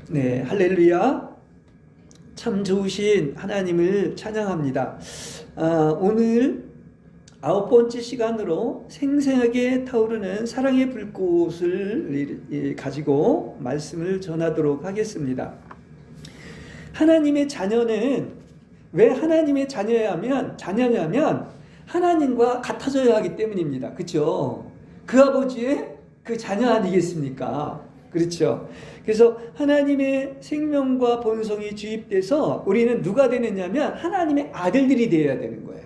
네, 할렐루야. 참 좋으신 하나님을 찬양합니다. 오늘 9번째 시간으로 생생하게 타오르는 사랑의 불꽃을 가지고 말씀을 전하도록 하겠습니다. 하나님의 자녀는 왜 하나님의 자녀냐면 하나님과 같아져야 하기 때문입니다. 그렇죠? 그 아버지의 그 자녀 아니겠습니까? 그렇죠? 그래서 하나님의 생명과 본성이 주입돼서 우리는 누가 되느냐면 하나님의 아들들이 되어야 되는 거예요.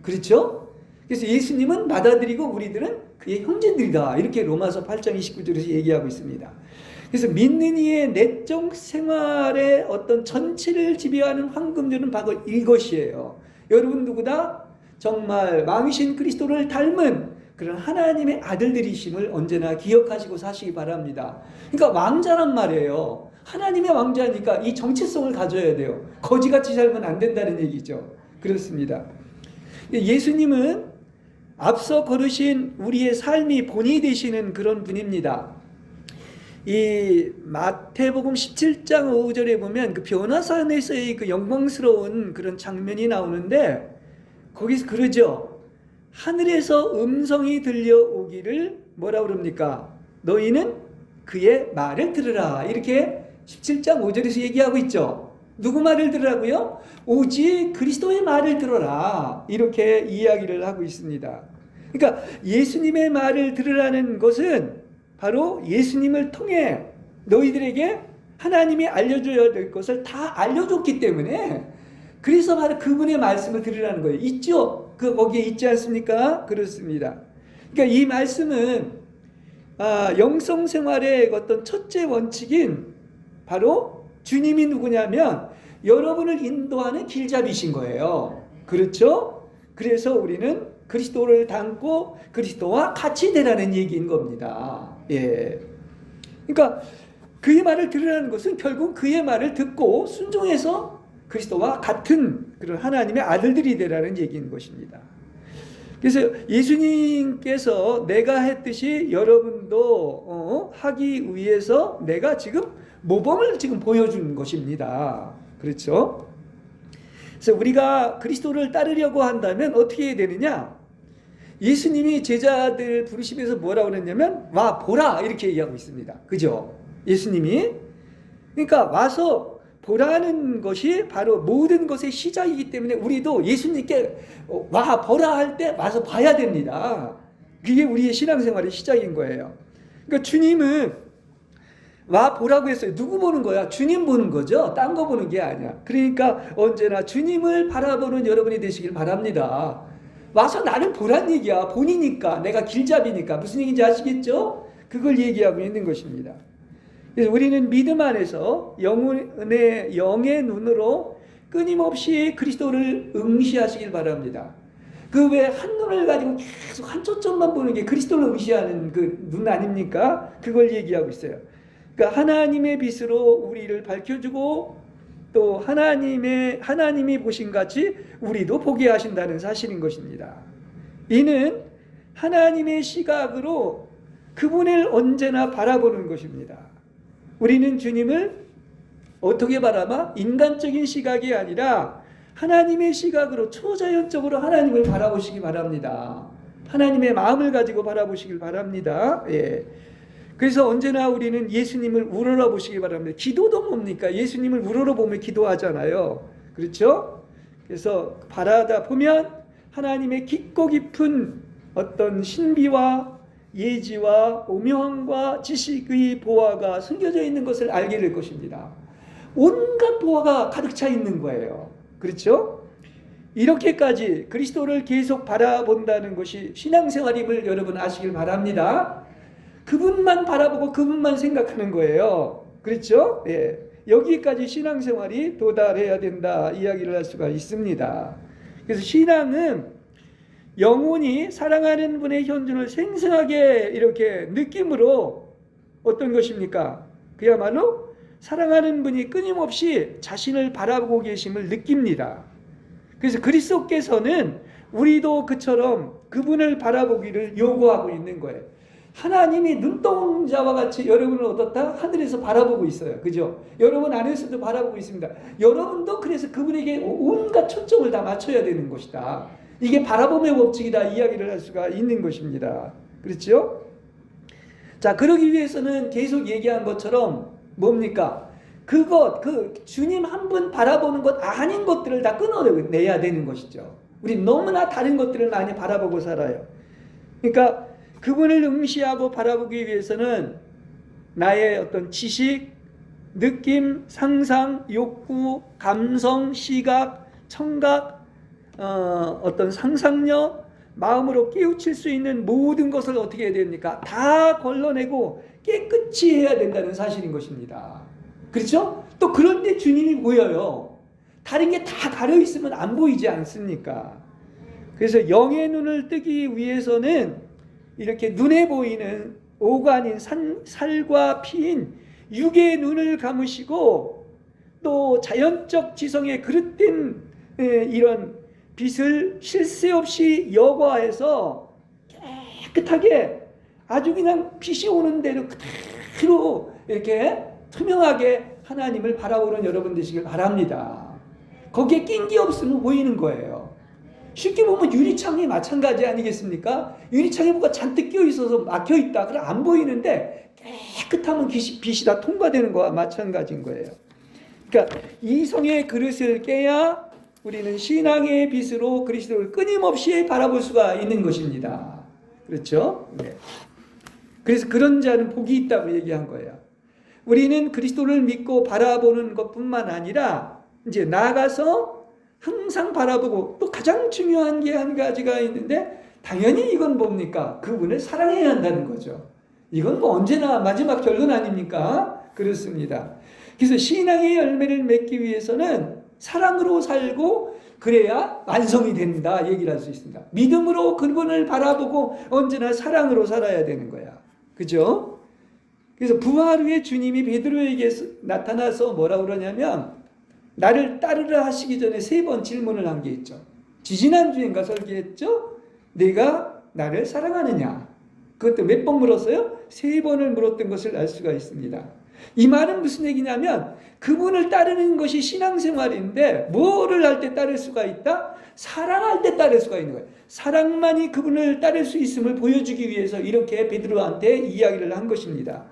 그렇죠? 그래서 예수님은 받아들이고 우리들은 그의 형제들이다. 이렇게 로마서 8장 29절에서 얘기하고 있습니다. 그래서 믿는 이의 내적 생활의 어떤 전체를 지배하는 황금줄은 바로 이것이에요. 여러분 누구다? 정말 왕이신 그리스도를 닮은 그런 하나님의 아들들이심을 언제나 기억하시고 사시기 바랍니다. 그러니까 왕자란 말이에요. 하나님의 왕자니까 이 정체성을 가져야 돼요. 거지같이 살면 안 된다는 얘기죠. 그렇습니다. 예수님은 앞서 걸으신 우리의 삶이 본이 되시는 그런 분입니다. 이 마태복음 17장 5절에 보면 그 변화산에서의 그 영광스러운 그런 장면이 나오는데 거기서 그러죠. 하늘에서 음성이 들려오기를 뭐라 그럽니까? 너희는 그의 말을 들으라. 이렇게 17장 5절에서 얘기하고 있죠. 누구 말을 들으라고요? 오직 그리스도의 말을 들어라. 이렇게 이야기를 하고 있습니다. 그러니까 예수님의 말을 들으라는 것은 바로 예수님을 통해 너희들에게 하나님이 알려줘야 될 것을 다 알려줬기 때문에 그래서 바로 그분의 말씀을 들으라는 거예요. 있죠? 거기에 있지 않습니까? 그렇습니다. 그러니까 이 말씀은 영성 생활의 어떤 첫째 원칙인 바로 주님이 누구냐면 여러분을 인도하는 길잡이신 거예요. 그렇죠? 그래서 우리는 그리스도를 닮고 그리스도와 같이 되라는 얘기인 겁니다. 예. 그러니까 그의 말을 들으라는 것은 결국 그의 말을 듣고 순종해서 그리스도와 같은 그런 하나님의 아들들이 되라는 얘기인 것입니다. 그래서 예수님께서 내가 했듯이 여러분도 하기 위해서 내가 지금 모범을 지금 보여준 것입니다. 그렇죠? 그래서 우리가 그리스도를 따르려고 한다면 어떻게 해야 되느냐? 예수님이 제자들 부르시면서 뭐라고 그랬냐면 와 보라 이렇게 얘기하고 있습니다. 그죠? 예수님이 그러니까 와서 보라는 것이 바로 모든 것의 시작이기 때문에 우리도 예수님께 와 보라 할 때 와서 봐야 됩니다. 그게 우리의 신앙생활의 시작인 거예요. 그러니까 주님은 와 보라고 했어요. 누구 보는 거야? 주님 보는 거죠. 딴 거 보는 게 아니야. 그러니까 언제나 주님을 바라보는 여러분이 되시길 바랍니다. 와서 나를 보란 얘기야. 본이니까 내가 길잡이니까 무슨 얘기인지 아시겠죠? 그걸 얘기하고 있는 것입니다. 그래서 우리는 믿음 안에서 영의 눈으로 끊임없이 그리스도를 응시하시길 바랍니다. 그 외에 한눈을 가지고 계속 한 초점만 보는 게 그리스도를 응시하는 그 눈 아닙니까? 그걸 얘기하고 있어요. 그러니까 하나님의 빛으로 우리를 밝혀주고 또 하나님이 보신 같이 우리도 보게 하신다는 사실인 것입니다. 이는 하나님의 시각으로 그분을 언제나 바라보는 것입니다. 우리는 주님을 어떻게 바라봐? 인간적인 시각이 아니라 하나님의 시각으로 초자연적으로 하나님을 바라보시기 바랍니다. 하나님의 마음을 가지고 바라보시길 바랍니다. 예. 그래서 언제나 우리는 예수님을 우러러 보시기 바랍니다. 기도도 뭡니까? 예수님을 우러러 보며 기도하잖아요. 그렇죠? 그래서 바라다 보면 하나님의 깊고 깊은 어떤 신비와 예지와 오명과 지식의 보화가 숨겨져 있는 것을 알게 될 것입니다. 온갖 보화가 가득 차 있는 거예요. 그렇죠? 이렇게까지 그리스도를 계속 바라본다는 것이 신앙생활임을 여러분 아시길 바랍니다. 그분만 바라보고 그분만 생각하는 거예요. 그렇죠? 예. 여기까지 신앙생활이 도달해야 된다 이야기를 할 수가 있습니다. 그래서 신앙은 영혼이 사랑하는 분의 현존을 생생하게 이렇게 느낌으로 어떤 것입니까? 그야말로 사랑하는 분이 끊임없이 자신을 바라보고 계심을 느낍니다. 그래서 그리스도께서는 우리도 그처럼 그분을 바라보기를 요구하고 있는 거예요. 하나님이 눈동자와 같이 여러분을 어떻다? 하늘에서 바라보고 있어요. 그죠? 여러분 안에서도 바라보고 있습니다. 여러분도 그래서 그분에게 온갖 초점을 다 맞춰야 되는 것이다. 이게 바라봄의 법칙이다 이야기를 할 수가 있는 것입니다. 그렇죠? 자, 그러기 위해서는 계속 얘기한 것처럼 뭡니까? 그 주님 한 분 바라보는 것 아닌 것들을 다 끊어내야 되는 것이죠. 우리 너무나 다른 것들을 많이 바라보고 살아요. 그러니까 그분을 응시하고 바라보기 위해서는 나의 어떤 지식, 느낌, 상상, 욕구, 감성, 시각, 청각, 어떤 상상력, 마음으로 깨우칠 수 있는 모든 것을 어떻게 해야 됩니까? 다 걸러내고 깨끗이 해야 된다는 사실인 것입니다. 그렇죠? 또 그럴 때 주님이 보여요. 다른 게 다 가려 있으면 안 보이지 않습니까? 그래서 영의 눈을 뜨기 위해서는 이렇게 눈에 보이는 오간인 살과 피인 육의 눈을 감으시고 또 자연적 지성에 그릇된 이런 빛을 쉴 새 없이 여과해서 깨끗하게 아주 그냥 빛이 오는 대로 그대로 이렇게 투명하게 하나님을 바라보는 여러분 되시길 바랍니다. 거기에 낀 게 없으면 보이는 거예요. 쉽게 보면 유리창이 마찬가지 아니겠습니까? 유리창에 뭐가 잔뜩 끼어 있어서 막혀 있다. 그럼 안 보이는데 깨끗하면 빛이 다 통과되는 거와 마찬가지인 거예요. 그러니까 이성의 그릇을 깨야 우리는 신앙의 빛으로 그리스도를 끊임없이 바라볼 수가 있는 것입니다. 그렇죠? 네. 그래서 그런 자는 복이 있다고 얘기한 거예요. 우리는 그리스도를 믿고 바라보는 것뿐만 아니라 이제 나아가서 항상 바라보고 또 가장 중요한 게 한 가지가 있는데 당연히 이건 뭡니까? 그분을 사랑해야 한다는 거죠. 이건 뭐 언제나 마지막 결론 아닙니까? 그렇습니다. 그래서 신앙의 열매를 맺기 위해서는 사랑으로 살고 그래야 완성이 된다 얘기를 할 수 있습니다. 믿음으로 그분을 바라보고 언제나 사랑으로 살아야 되는 거야. 그죠? 그래서 부활 후에 주님이 베드로에게 나타나서 뭐라고 그러냐면 나를 따르라 하시기 전에 3번 질문을 한 게 있죠. 지지난주인가 설계했죠? 내가 나를 사랑하느냐? 그것도 몇 번 물었어요? 3번을 물었던 것을 알 수가 있습니다. 이 말은 무슨 얘기냐면 그분을 따르는 것이 신앙생활인데 뭐를 할 때 따를 수가 있다? 사랑할 때 따를 수가 있는 거예요. 사랑만이 그분을 따를 수 있음을 보여주기 위해서 이렇게 베드로한테 이야기를 한 것입니다.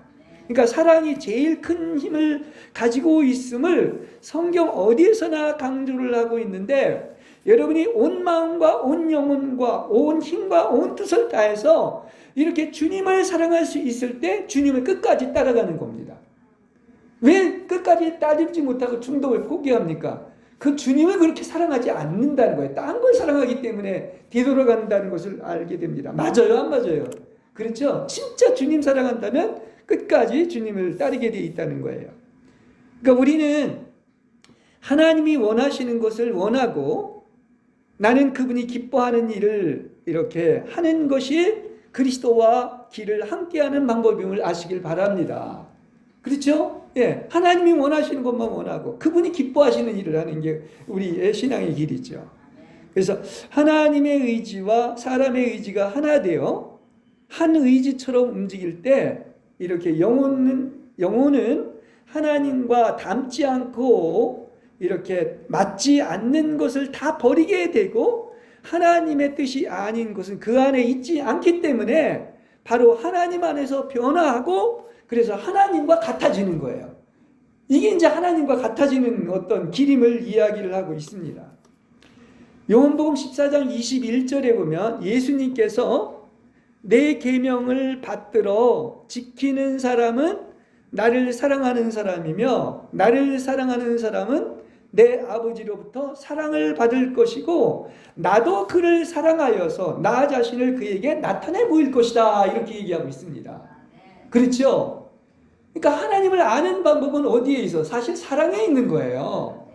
그러니까 사랑이 제일 큰 힘을 가지고 있음을 성경 어디에서나 강조를 하고 있는데 여러분이 온 마음과 온 영혼과 온 힘과 온 뜻을 다해서 이렇게 주님을 사랑할 수 있을 때 주님을 끝까지 따라가는 겁니다. 왜 끝까지 따르지 못하고 중독을 포기합니까? 그 주님을 그렇게 사랑하지 않는다는 거예요. 딴 걸 사랑하기 때문에 뒤돌아간다는 것을 알게 됩니다. 맞아요? 안 맞아요? 그렇죠? 진짜 주님 사랑한다면 끝까지 주님을 따르게 되어 있다는 거예요. 그러니까 우리는 하나님이 원하시는 것을 원하고 나는 그분이 기뻐하는 일을 이렇게 하는 것이 그리스도와 길을 함께하는 방법임을 아시길 바랍니다. 그렇죠? 예, 하나님이 원하시는 것만 원하고 그분이 기뻐하시는 일을 하는 게 우리의 신앙의 길이죠. 그래서 하나님의 의지와 사람의 의지가 하나 되어 한 의지처럼 움직일 때 이렇게 영혼은 하나님과 닮지 않고 이렇게 맞지 않는 것을 다 버리게 되고 하나님의 뜻이 아닌 것은 그 안에 있지 않기 때문에 바로 하나님 안에서 변화하고 그래서 하나님과 같아지는 거예요. 이게 이제 하나님과 같아지는 어떤 길임을 이야기를 하고 있습니다. 요한복음 14장 21절에 보면 예수님께서 내 계명을 받들어 지키는 사람은 나를 사랑하는 사람이며 나를 사랑하는 사람은 내 아버지로부터 사랑을 받을 것이고 나도 그를 사랑하여서 나 자신을 그에게 나타내 보일 것이다 이렇게 얘기하고 있습니다. 그렇죠? 그러니까 하나님을 아는 방법은 어디에 있어? 사실 사랑에 있는 거예요.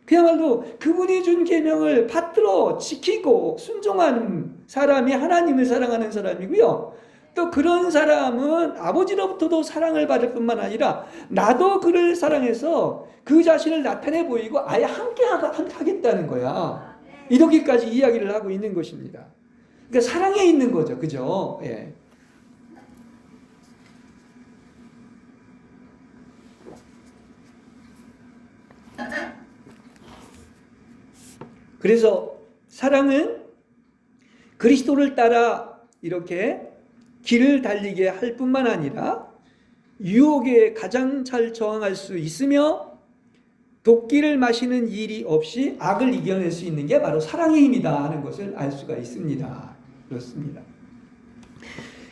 그야말로 그분이 준 계명을 받들어 지키고 순종하는 사람이 하나님을 사랑하는 사람이고요. 또 그런 사람은 아버지로부터도 사랑을 받을 뿐만 아니라 나도 그를 사랑해서 그 자신을 나타내 보이고 아예 함께 하겠다는 거야. 이렇게까지 이야기를 하고 있는 것입니다. 그러니까 사랑에 있는 거죠. 그죠? 예. 그래서 사랑은 그리스도를 따라 이렇게 길을 달리게 할 뿐만 아니라 유혹에 가장 잘 저항할 수 있으며 독기를 마시는 일이 없이 악을 이겨낼 수 있는 게 바로 사랑의 힘이다 하는 것을 알 수가 있습니다. 그렇습니다.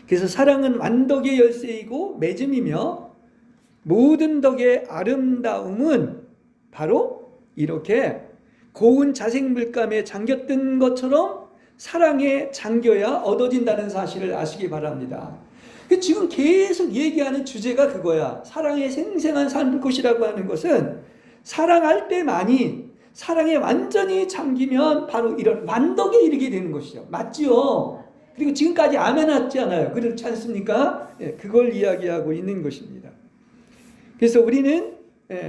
그래서 사랑은 완덕의 열쇠이고 맺음이며 모든 덕의 아름다움은 바로 이렇게 고운 자색 물감에 잠겼던 것처럼 사랑에 잠겨야 얻어진다는 사실을 아시기 바랍니다. 지금 계속 얘기하는 주제가 그거야. 사랑의 생생한 삶 것이라고 하는 것은 사랑할 때만이 사랑에 완전히 잠기면 바로 이런 완덕에 이르게 되는 것이죠. 맞지요? 그리고 지금까지 아멘 하잖아요. 그렇지 않습니까? 그걸 이야기하고 있는 것입니다. 그래서 우리는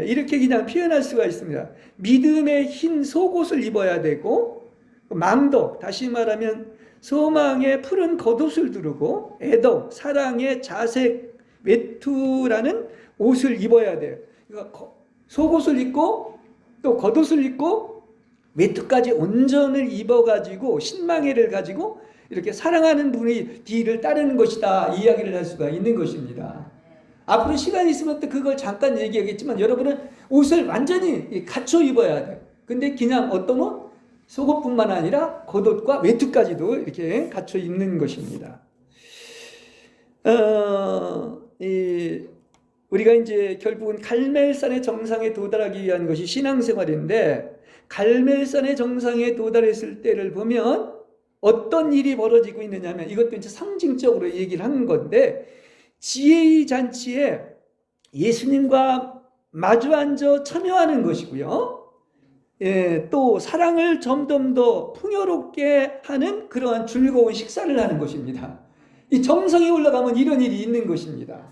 이렇게 그냥 표현할 수가 있습니다. 믿음의 흰 속옷을 입어야 되고 망덕, 다시 말하면 소망의 푸른 겉옷을 두르고 애덕, 사랑의 자색, 외투라는 옷을 입어야 돼요. 그러니까 속옷을 입고 또 겉옷을 입고 외투까지 온전을 입어가지고 신망회를 가지고 이렇게 사랑하는 분의 뒤를 따르는 것이다 이야기를 할 수가 있는 것입니다. 앞으로 시간이 있으면 또 그걸 잠깐 얘기하겠지만 여러분은 옷을 완전히 갖춰 입어야 돼요. 근데 그냥 어떤 옷? 속옷뿐만 아니라 겉옷과 외투까지도 이렇게 갖춰 입는 것입니다. 우리가 이제 결국은 갈멜산의 정상에 도달하기 위한 것이 신앙생활인데 갈멜산의 정상에 도달했을 때를 보면 어떤 일이 벌어지고 있느냐면 이것도 이제 상징적으로 얘기를 하는 건데 지혜의 잔치에 예수님과 마주 앉아 참여하는 것이고요. 또 사랑을 점점 더 풍요롭게 하는 그러한 즐거운 식사를 하는 것입니다. 이 정상에 올라가면 이런 일이 있는 것입니다.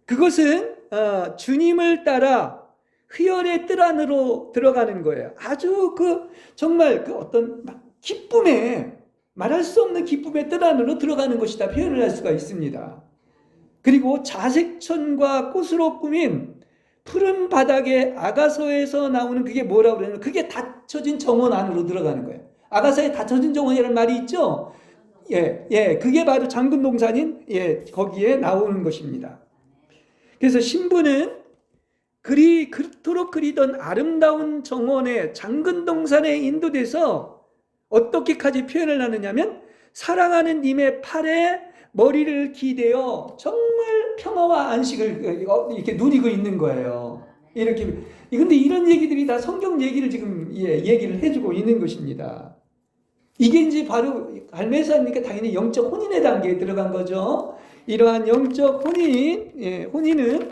그것은 주님을 따라 희열의 뜰 안으로 들어가는 거예요. 아주 정말 어떤 기쁨에 말할 수 없는 기쁨의 뜰 안으로 들어가는 것이다 표현을 할 수가 있습니다. 그리고 자색천과 꽃으로 꾸민 푸른 바닥에 아가서에서 나오는 그게 뭐라고 그러냐면 그게 닫혀진 정원 안으로 들어가는 거예요. 아가서에 닫혀진 정원이라는 말이 있죠. 그게 바로 잠근동산인 거기에 나오는 것입니다. 그래서 신부는 그토록 그리던 아름다운 정원의 잠근동산에 인도돼서 어떻게까지 표현을 하느냐면 사랑하는 님의 팔에 머리를 기대어 정말 평화와 안식을 이렇게 누리고 있는 거예요. 이렇게. 근데 이런 얘기들이 다 성경 얘기를 지금 얘기를 해주고 있는 것입니다. 이게 이제 바로 갈멜산이니까 당연히 영적 혼인의 단계에 들어간 거죠. 이러한 영적 혼인은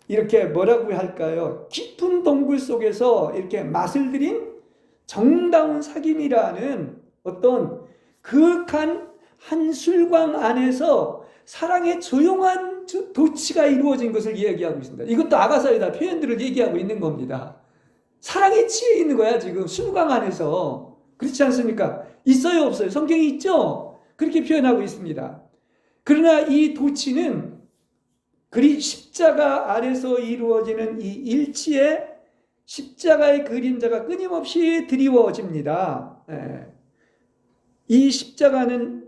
이렇게 뭐라고 할까요? 깊은 동굴 속에서 이렇게 맛을 들인 정다운 사귐이라는 어떤 극한 한 술광 안에서 사랑의 조용한 도치가 이루어진 것을 이야기하고 있습니다. 이것도 아가서에다 표현들을 얘기하고 있는 겁니다. 사랑에 취해 있는 거야 지금 술광 안에서. 그렇지 않습니까? 있어요 없어요? 성경이 있죠? 그렇게 표현하고 있습니다. 그러나 이 도치는 십자가 아래서 이루어지는 이 일치에 십자가의 그림자가 끊임없이 드리워집니다. 이 십자가는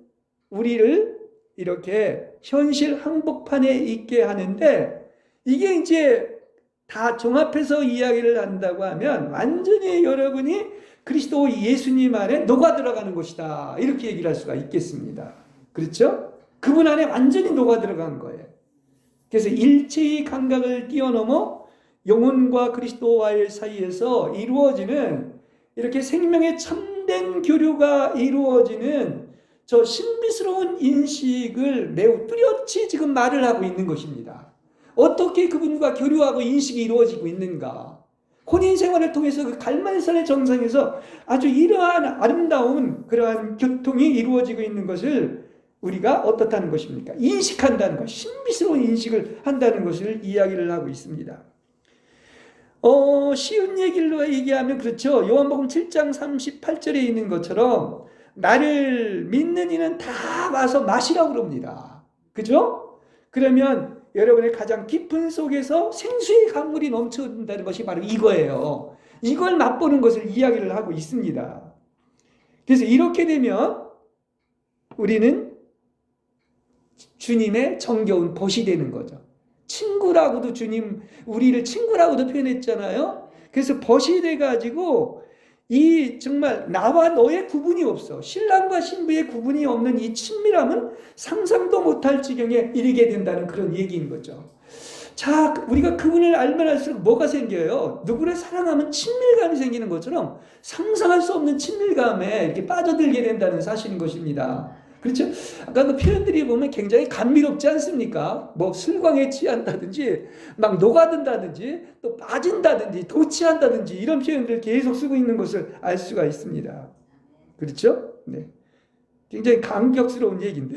우리를 이렇게 현실 항복판에 있게 하는데 이게 이제 다 종합해서 이야기를 한다고 하면 완전히 여러분이 그리스도 예수님 안에 녹아 들어가는 것이다 이렇게 얘기를 할 수가 있겠습니다. 그렇죠? 그분 안에 완전히 녹아 들어간 거예요. 그래서 일체의 감각을 뛰어넘어 영혼과 그리스도와의 사이에서 이루어지는 이렇게 생명의 참된 교류가 이루어지는 저 신비스러운 인식을 매우 뚜렷이 지금 말을 하고 있는 것입니다. 어떻게 그분과 교류하고 인식이 이루어지고 있는가? 혼인 생활을 통해서 그 갈멜산의 정상에서 아주 이러한 아름다운 그러한 교통이 이루어지고 있는 것을 우리가 어떻다는 것입니까? 인식한다는 것, 신비스러운 인식을 한다는 것을 이야기를 하고 있습니다. 쉬운 얘기로 얘기하면 그렇죠. 요한복음 7장 38절에 있는 것처럼 나를 믿는 이는 다 와서 마시라고 그럽니다. 그죠? 그러면 여러분의 가장 깊은 속에서 생수의 강물이 넘쳐든다는 것이 바로 이거예요. 이걸 맛보는 것을 이야기를 하고 있습니다. 그래서 이렇게 되면 우리는 주님의 정겨운 벗이 되는 거죠. 친구라고도 주님 우리를 친구라고도 표현했잖아요. 그래서 벗이 돼가지고 이 정말 나와 너의 구분이 없어. 신랑과 신부의 구분이 없는 이 친밀함은 상상도 못할 지경에 이르게 된다는 그런 얘기인 거죠. 자, 우리가 그분을 알면 알수록 뭐가 생겨요? 누구를 사랑하면 친밀감이 생기는 것처럼 상상할 수 없는 친밀감에 이렇게 빠져들게 된다는 사실인 것입니다. 그렇죠? 아까 그 표현들이 보면 굉장히 감미롭지 않습니까? 뭐 술광에 취한다든지 막 녹아든다든지 또 빠진다든지 도취한다든지 이런 표현들을 계속 쓰고 있는 것을 알 수가 있습니다. 그렇죠? 네. 굉장히 감격스러운 얘기인데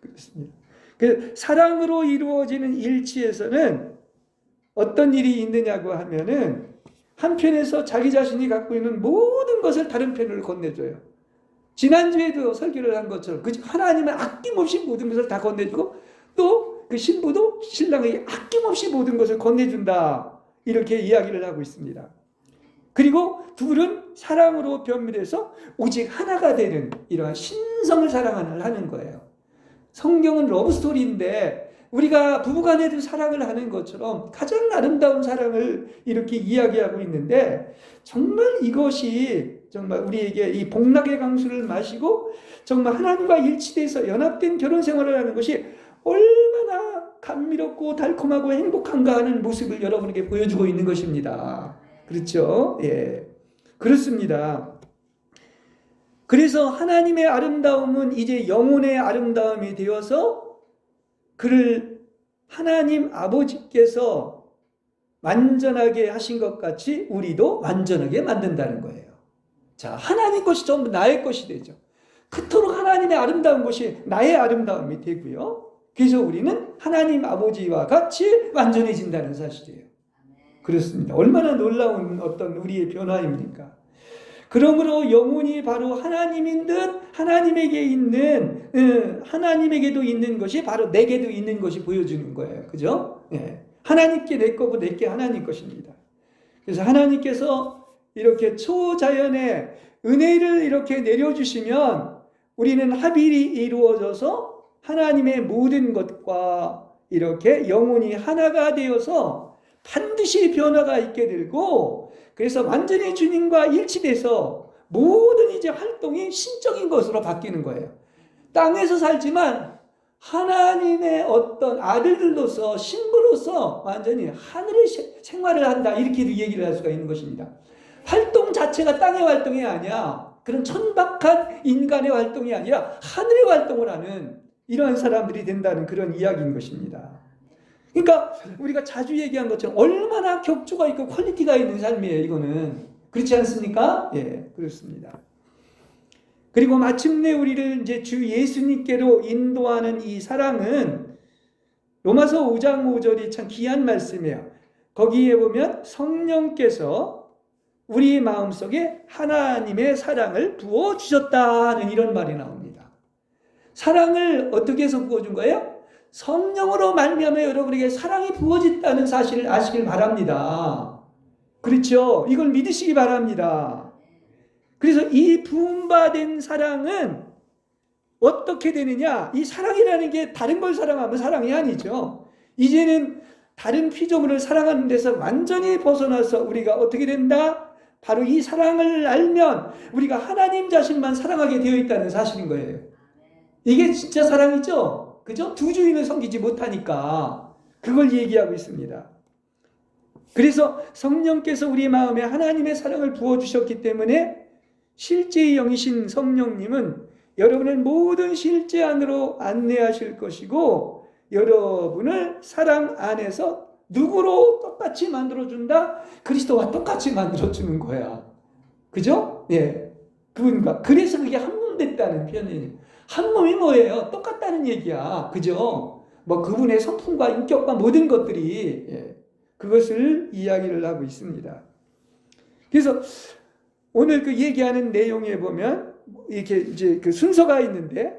그렇습니다. 그 사랑으로 이루어지는 일치에서는 어떤 일이 있느냐고 하면은 한편에서 자기 자신이 갖고 있는 모든 것을 다른 편으로 건네줘요. 지난주에도 설교를 한 것처럼 하나님은 아낌없이 모든 것을 다 건네주고 또 그 신부도 신랑에게 아낌없이 모든 것을 건네준다. 이렇게 이야기를 하고 있습니다. 그리고 둘은 사랑으로 변밀해서 오직 하나가 되는 이러한 신성을 사랑하는 거예요. 성경은 러브스토리인데 우리가 부부간에도 사랑을 하는 것처럼 가장 아름다운 사랑을 이렇게 이야기하고 있는데 정말 이것이 정말 우리에게 이 복락의 강수를 마시고 정말 하나님과 일치돼서 연합된 결혼 생활을 하는 것이 얼마나 감미롭고 달콤하고 행복한가 하는 모습을 여러분에게 보여주고 있는 것입니다. 그렇죠? 예. 그렇습니다. 그래서 하나님의 아름다움은 이제 영혼의 아름다움이 되어서 그를 하나님 아버지께서 완전하게 하신 것 같이 우리도 완전하게 만든다는 거예요. 자, 하나님 것이 전부 나의 것이 되죠. 그토록 하나님의 아름다운 것이 나의 아름다움이 되고요. 그래서 우리는 하나님 아버지와 같이 완전해진다는 사실이에요. 그렇습니다. 얼마나 놀라운 어떤 우리의 변화입니까? 그러므로 영혼이 바로 하나님인 듯 하나님에게 있는 하나님에게도 있는 것이 바로 내게도 있는 것이 보여주는 거예요. 그죠? 예. 하나님께 내 거고 내게 하나님 것입니다. 그래서 하나님께서 이렇게 초자연의 은혜를 이렇게 내려주시면 우리는 합일이 이루어져서 하나님의 모든 것과 이렇게 영혼이 하나가 되어서 반드시 변화가 있게 되고 그래서 완전히 주님과 일치돼서 모든 이제 활동이 신적인 것으로 바뀌는 거예요. 땅에서 살지만 하나님의 어떤 아들들로서 신부로서 완전히 하늘의 생활을 한다 이렇게도 얘기를 할 수가 있는 것입니다. 활동 자체가 땅의 활동이 아니야. 그런 천박한 인간의 활동이 아니라 하늘의 활동을 하는 이러한 사람들이 된다는 그런 이야기인 것입니다. 그러니까 우리가 자주 얘기한 것처럼 얼마나 격조가 있고 퀄리티가 있는 삶이에요. 이거는 그렇지 않습니까? 예, 그렇습니다. 그리고 마침내 우리를 이제 주 예수님께로 인도하는 이 사랑은 로마서 5장 5절이 참 귀한 말씀이에요. 거기에 보면 성령께서 우리 마음속에 하나님의 사랑을 부어주셨다는 이런 말이 나옵니다. 사랑을 어떻게 해서 부어준 거예요? 성령으로 말미암아 여러분에게 사랑이 부어졌다는 사실을 아시길 바랍니다. 그렇죠? 이걸 믿으시기 바랍니다. 그래서 이 부음받은 사랑은 어떻게 되느냐? 이 사랑이라는 게 다른 걸 사랑하면 사랑이 아니죠. 이제는 다른 피조물을 사랑하는 데서 완전히 벗어나서 우리가 어떻게 된다? 바로 이 사랑을 알면 우리가 하나님 자신만 사랑하게 되어 있다는 사실인 거예요. 이게 진짜 사랑이죠? 그죠? 두 주인을 섬기지 못하니까 그걸 얘기하고 있습니다. 그래서 성령께서 우리 마음에 하나님의 사랑을 부어주셨기 때문에 실제의 영이신 성령님은 여러분을 모든 실제 안으로 안내하실 것이고 여러분을 사랑 안에서 누구로 똑같이 만들어준다? 그리스도와 똑같이 만들어주는 거야. 그죠? 예. 그분과. 그래서 그게 한 몸 됐다는 표현이에요. 한 몸이 뭐예요? 똑같다는 얘기야. 그죠? 뭐 그분의 성품과 인격과 모든 것들이 예. 그것을 이야기를 하고 있습니다. 그래서 오늘 그 얘기하는 내용에 보면 이렇게 이제 그 순서가 있는데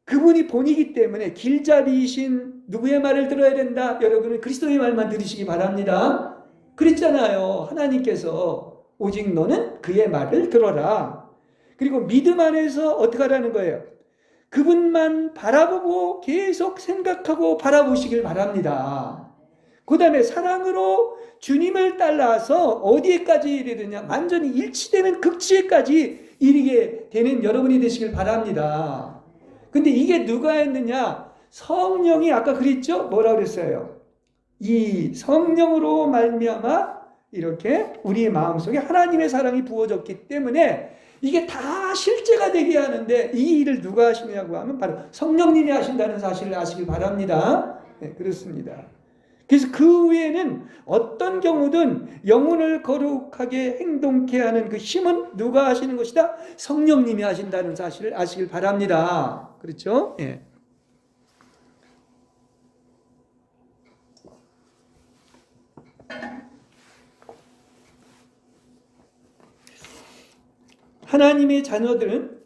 그분이 본이기 때문에 길잡이이신 누구의 말을 들어야 된다? 여러분은 그리스도의 말만 들으시기 바랍니다. 그랬잖아요. 하나님께서 오직 너는 그의 말을 들어라. 그리고 믿음 안에서 어떻게 하라는 거예요? 그분만 바라보고 계속 생각하고 바라보시길 바랍니다. 그 다음에 사랑으로 주님을 따라서 어디에까지 이르느냐? 완전히 일치되는 극치에까지 이르게 되는 여러분이 되시길 바랍니다. 근데 이게 누가 했느냐? 성령이 아까 그랬죠? 뭐라고 그랬어요? 이 성령으로 말미암아 이렇게 우리의 마음속에 하나님의 사랑이 부어졌기 때문에 이게 다 실제가 되게 하는데 이 일을 누가 하시냐고 하면 바로 성령님이 하신다는 사실을 아시길 바랍니다. 네, 그렇습니다. 그래서 그 외에는 어떤 경우든 영혼을 거룩하게 행동케 하는 그 힘은 누가 하시는 것이다? 성령님이 하신다는 사실을 아시길 바랍니다. 그렇죠? 예. 하나님의 자녀들은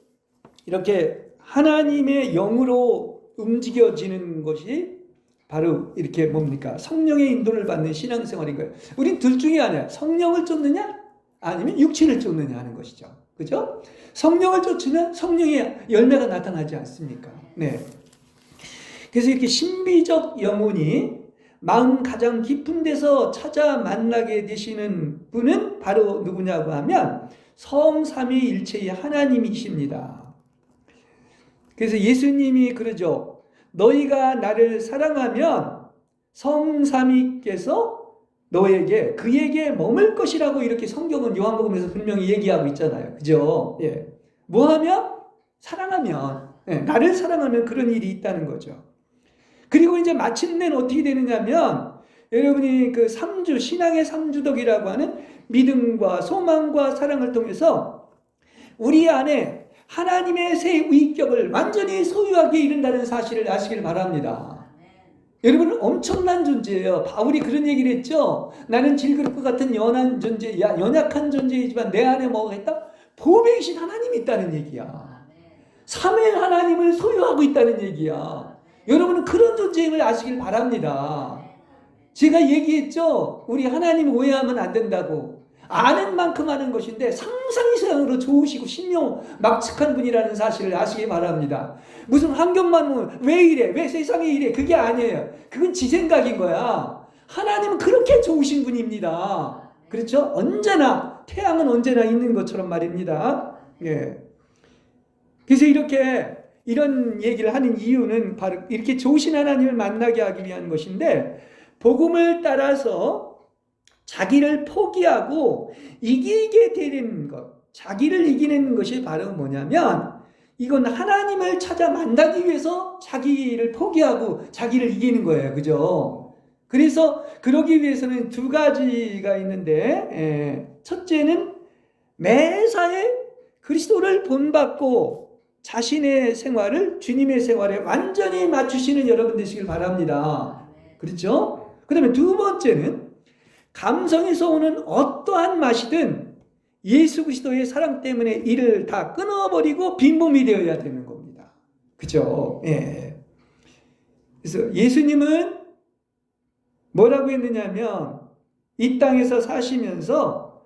이렇게 하나님의 영으로 움직여지는 것이 바로 이렇게 뭡니까? 성령의 인도를 받는 신앙생활인 거예요. 우린 둘 중에 하나야. 성령을 쫓느냐? 아니면 육체를 쫓느냐 하는 것이죠. 그죠? 성령을 쫓으면 성령의 열매가 나타나지 않습니까? 네. 그래서 이렇게 신비적 영혼이 마음 가장 깊은 데서 찾아 만나게 되시는 분은 바로 누구냐고 하면 성삼위일체의 하나님이십니다. 그래서 예수님이 그러죠. 너희가 나를 사랑하면 성삼위께서 너에게 그에게 머물 것이라고 이렇게 성경은 요한복음에서 분명히 얘기하고 있잖아요. 그죠? 예. 뭐하면? 사랑하면. 예. 나를 사랑하면 그런 일이 있다는 거죠. 그리고 이제 마침내는 어떻게 되느냐면 여러분이 그 삼주, 신앙의 삼주덕이라고 하는 믿음과 소망과 사랑을 통해서 우리 안에 하나님의 새 위격을 완전히 소유하게 이른다는 사실을 아시길 바랍니다. 여러분은 엄청난 존재예요. 바울이 그런 얘기를 했죠. 나는 질그릇과 같은 연약한 존재이지만 내 안에 뭐가 있다? 보배이신 하나님이 있다는 얘기야. 삼위 하나님을 소유하고 있다는 얘기야. 여러분은 그런 존재임을 아시길 바랍니다. 제가 얘기했죠. 우리 하나님 오해하면 안 된다고. 아는 만큼 하는 것인데 상상 이상으로 좋으시고 신령 막측한 분이라는 사실을 아시기 바랍니다. 무슨 환경만 보면 왜 이래? 왜 세상에 이래? 그게 아니에요. 그건 지 생각인 거야. 하나님은 그렇게 좋으신 분입니다. 그렇죠? 언제나 태양은 언제나 있는 것처럼 말입니다. 예. 그래서 이런 얘기를 하는 이유는 바로 이렇게 좋으신 하나님을 만나게 하기 위한 것인데 복음을 따라서 자기를 포기하고 이기게 되는 것, 자기를 이기는 것이 바로 뭐냐면 이건 하나님을 찾아 만나기 위해서 자기를 포기하고 자기를 이기는 거예요. 그죠? 그래서 그러기 위해서는 두 가지가 있는데 첫째는 매사에 그리스도를 본받고 자신의 생활을 주님의 생활에 완전히 맞추시는 여러분 되시길 바랍니다. 그렇죠? 그 다음에 두 번째는 감성에서 오는 어떠한 맛이든 예수 그리스도의 사랑 때문에 이를 다 끊어버리고 빈몸이 되어야 되는 겁니다. 그죠? 예. 그래서 예수님은 뭐라고 했느냐면 이 땅에서 사시면서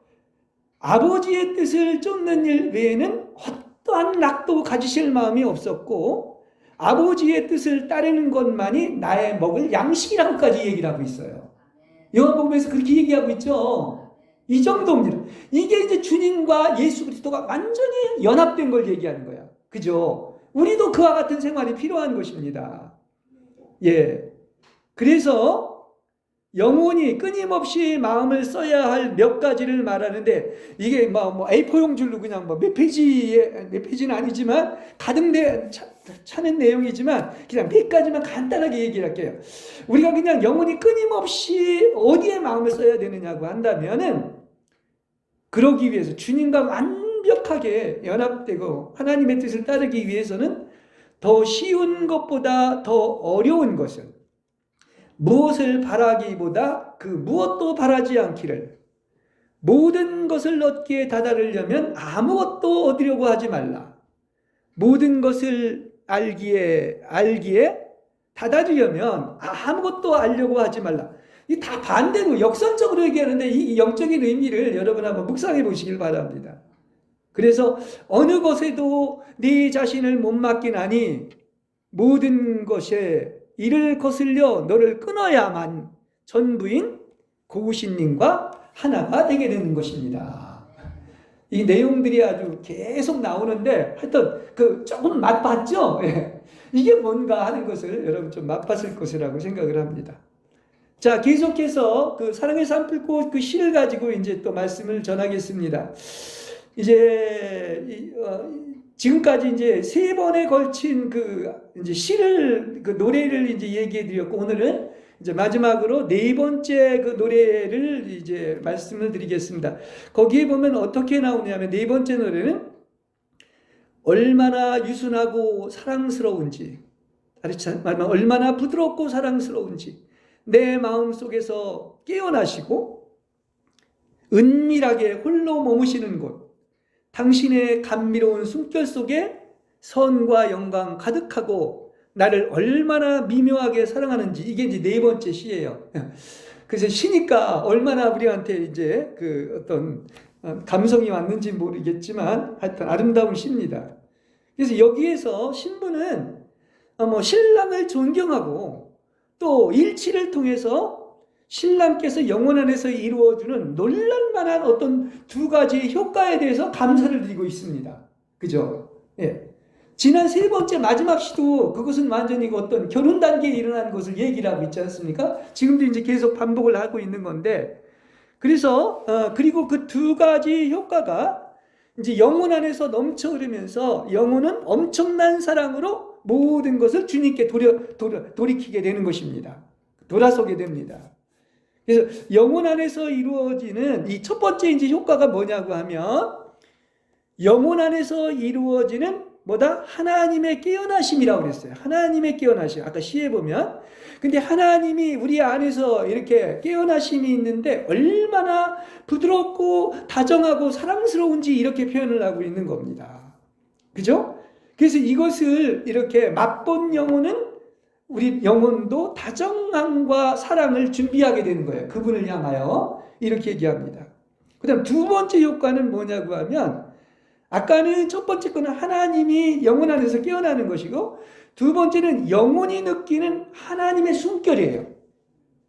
아버지의 뜻을 쫓는 일 외에는 어떠한 낙도 가지실 마음이 없었고 아버지의 뜻을 따르는 것만이 나의 먹을 양식이라고까지 얘기를 하고 있어요. 요한복음에서 그렇게 얘기하고 있죠. 이 정도입니다. 이게 이제 주님과 예수 그리스도가 완전히 연합된 걸 얘기하는 거야. 그죠? 우리도 그와 같은 생활이 필요한 것입니다. 예. 그래서 영혼이 끊임없이 마음을 써야 할 몇 가지를 말하는데 이게 뭐 A4용 줄로 그냥 몇 페이지는 아니지만 가득 차는 내용이지만 그냥 몇 가지만 간단하게 얘기를 할게요. 우리가 그냥 영혼이 끊임없이 어디에 마음을 써야 되느냐고 한다면은 그러기 위해서 주님과 완벽하게 연합되고 하나님의 뜻을 따르기 위해서는 더 쉬운 것보다 더 어려운 것은 무엇을 바라기보다 그 무엇도 바라지 않기를 모든 것을 얻기에 다다르려면 아무것도 얻으려고 하지 말라. 모든 것을 알기에 다다르려면 아무것도 알려고 하지 말라. 이 다 반대로 역선적으로 얘기하는데 이 영적인 의미를 여러분 한번 묵상해 보시길 바랍니다. 그래서 어느 것에도 네 자신을 못 맡기나니 모든 것에 이를 거슬려 너를 끊어야만 전부인 고우신님과 하나가 되게 되는 것입니다. 이 내용들이 아주 계속 나오는데 하여튼 조금 맛봤죠? 이게 뭔가 하는 것을 여러분 좀 맛봤을 것이라고 생각을 합니다. 자, 계속해서 사랑의 산불꽃 시를 가지고 이제 또 말씀을 전하겠습니다. 이제 지금까지 이제 3번에 걸친 이제 시를 노래를 이제 얘기해 드렸고, 오늘은 이제 마지막으로 4번째 노래를 이제 말씀을 드리겠습니다. 거기에 보면 어떻게 나오냐면 4번째 노래는 얼마나 유순하고 사랑스러운지, 다시 말하면 얼마나 부드럽고 사랑스러운지 내 마음 속에서 깨어나시고 은밀하게 홀로 머무시는 곳, 당신의 감미로운 숨결 속에 선과 영광 가득하고 나를 얼마나 미묘하게 사랑하는지, 이게 이제 4번째 시예요. 그래서 시니까 얼마나 우리한테 이제 어떤 감성이 왔는지 모르겠지만 하여튼 아름다운 시입니다. 그래서 여기에서 신부는 신랑을 존경하고 또 일치를 통해서 신랑께서 영혼 안에서 이루어주는 놀랄만한 어떤 2가지의 효과에 대해서 감사를 드리고 있습니다. 그죠? 예. 지난 3번째 마지막 시도 그것은 완전히 어떤 결혼 단계에 일어난 것을 얘기를 하고 있지 않습니까? 지금도 이제 계속 반복을 하고 있는 건데, 그래서 그리고 그 2가지 효과가 이제 영혼 안에서 넘쳐 흐르면서 영혼은 엄청난 사랑으로 모든 것을 주님께 돌이키게 되는 것입니다. 돌아서게 됩니다. 그래서 영혼 안에서 이루어지는 이 첫 번째 이제 효과가 뭐냐고 하면, 영혼 안에서 이루어지는 뭐다? 하나님의 깨어나심이라고 그랬어요. 하나님의 깨어나심. 아까 시에 보면. 근데 하나님이 우리 안에서 이렇게 깨어나심이 있는데 얼마나 부드럽고 다정하고 사랑스러운지 이렇게 표현을 하고 있는 겁니다. 그죠? 그래서 이것을 이렇게 맛본 영혼은 우리 영혼도 다정함과 사랑을 준비하게 되는 거예요. 그분을 향하여 이렇게 얘기합니다. 그 다음 2번째 효과는 뭐냐고 하면, 아까는 첫 번째 거는 하나님이 영혼 안에서 깨어나는 것이고, 2번째는 영혼이 느끼는 하나님의 숨결이에요.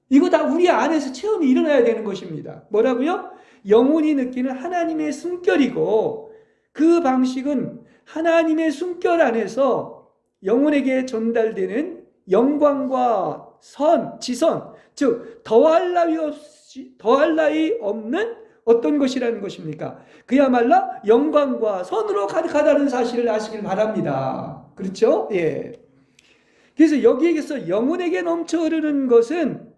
이거 다 우리 안에서 체험이 일어나야 되는 것입니다. 뭐라고요? 영혼이 느끼는 하나님의 숨결이고, 그 방식은 하나님의 숨결 안에서 영혼에게 전달되는 영광과 지선, 즉 더할 나위 없는 어떤 것이라는 것입니까? 그야말로 영광과 선으로 가득하다는 사실을 아시길 바랍니다. 그렇죠? 예. 그래서 여기에서 영혼에게 넘쳐 흐르는 것은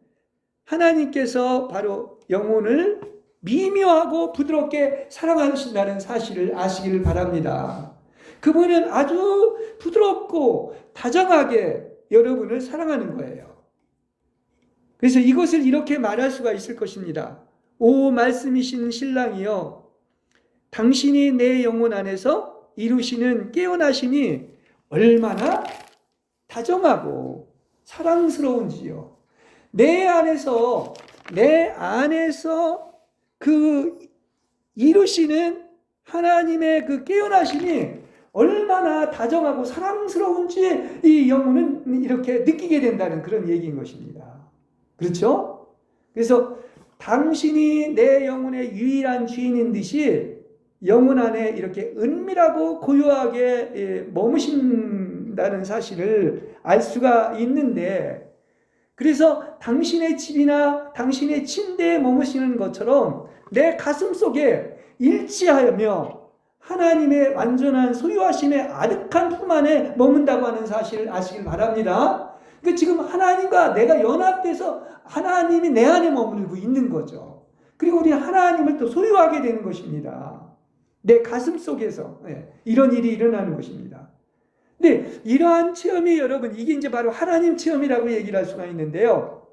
하나님께서 바로 영혼을 미묘하고 부드럽게 사랑하신다는 사실을 아시기를 바랍니다. 그분은 아주 부드럽고 다정하게 여러분을 사랑하는 거예요. 그래서 이것을 이렇게 말할 수가 있을 것입니다. 오 말씀이신 신랑이여, 당신이 내 영혼 안에서 이루시는 깨어나심이 얼마나 다정하고 사랑스러운지요. 내 안에서 이루시는 하나님의 깨어나심이 얼마나 다정하고 사랑스러운지 이 영혼은 이렇게 느끼게 된다는 그런 얘기인 것입니다. 그렇죠? 그래서 당신이 내 영혼의 유일한 주인인 듯이 영혼 안에 이렇게 은밀하고 고요하게 머무신다는 사실을 알 수가 있는데, 그래서 당신의 집이나 당신의 침대에 머무시는 것처럼 내 가슴 속에 일치하며 하나님의 완전한 소유하심의 아득한 품 안에 머문다고 하는 사실을 아시길 바랍니다. 그러니까 지금 하나님과 내가 연합돼서 하나님이 내 안에 머물고 있는 거죠. 그리고 우리는 하나님을 또 소유하게 되는 것입니다. 내 가슴 속에서 이런 일이 일어나는 것입니다. 근데 이러한 체험이 여러분, 이게 이제 바로 하나님 체험이라고 얘기를 할 수가 있는데요.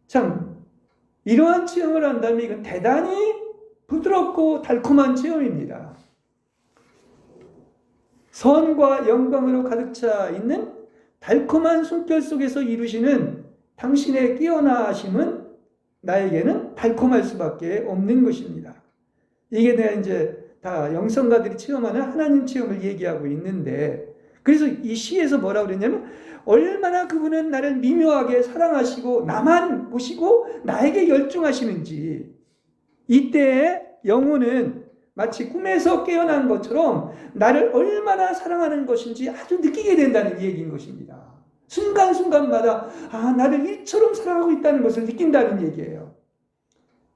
참 이러한 체험을 한다면 이건 대단히 부드럽고 달콤한 체험입니다. 선과 영광으로 가득 차 있는 달콤한 숨결 속에서 이루시는 당신의 깨어나심은 나에게는 달콤할 수밖에 없는 것입니다. 이게 내가 이제 다 영성가들이 체험하는 하나님 체험을 얘기하고 있는데, 그래서 이 시에서 뭐라고 그랬냐면 얼마나 그분은 나를 미묘하게 사랑하시고 나만 보시고 나에게 열중하시는지, 이때의 영혼은 마치 꿈에서 깨어난 것처럼 나를 얼마나 사랑하는 것인지 아주 느끼게 된다는 얘기인 것입니다. 순간순간마다 나를 일처럼 사랑하고 있다는 것을 느낀다는 얘기예요.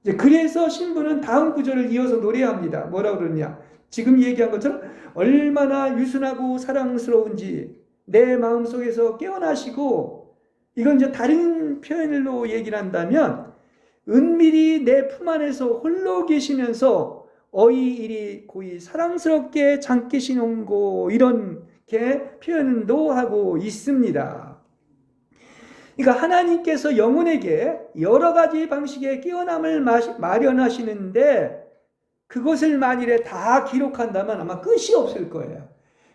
이제 그래서 신부는 다음 구절을 이어서 노래합니다. 뭐라고 그러냐? 지금 얘기한 것처럼 얼마나 유순하고 사랑스러운지 내 마음속에서 깨어나시고, 이건 이제 다른 표현으로 얘기를 한다면 은밀히 내 품 안에서 홀로 계시면서 어이일이 고이 사랑스럽게 잠기시는고, 이렇게 표현도 하고 있습니다. 그러니까 하나님께서 영혼에게 여러 가지 방식의 깨어남을 마련하시는데 그것을 만일에 다 기록한다면 아마 끝이 없을 거예요.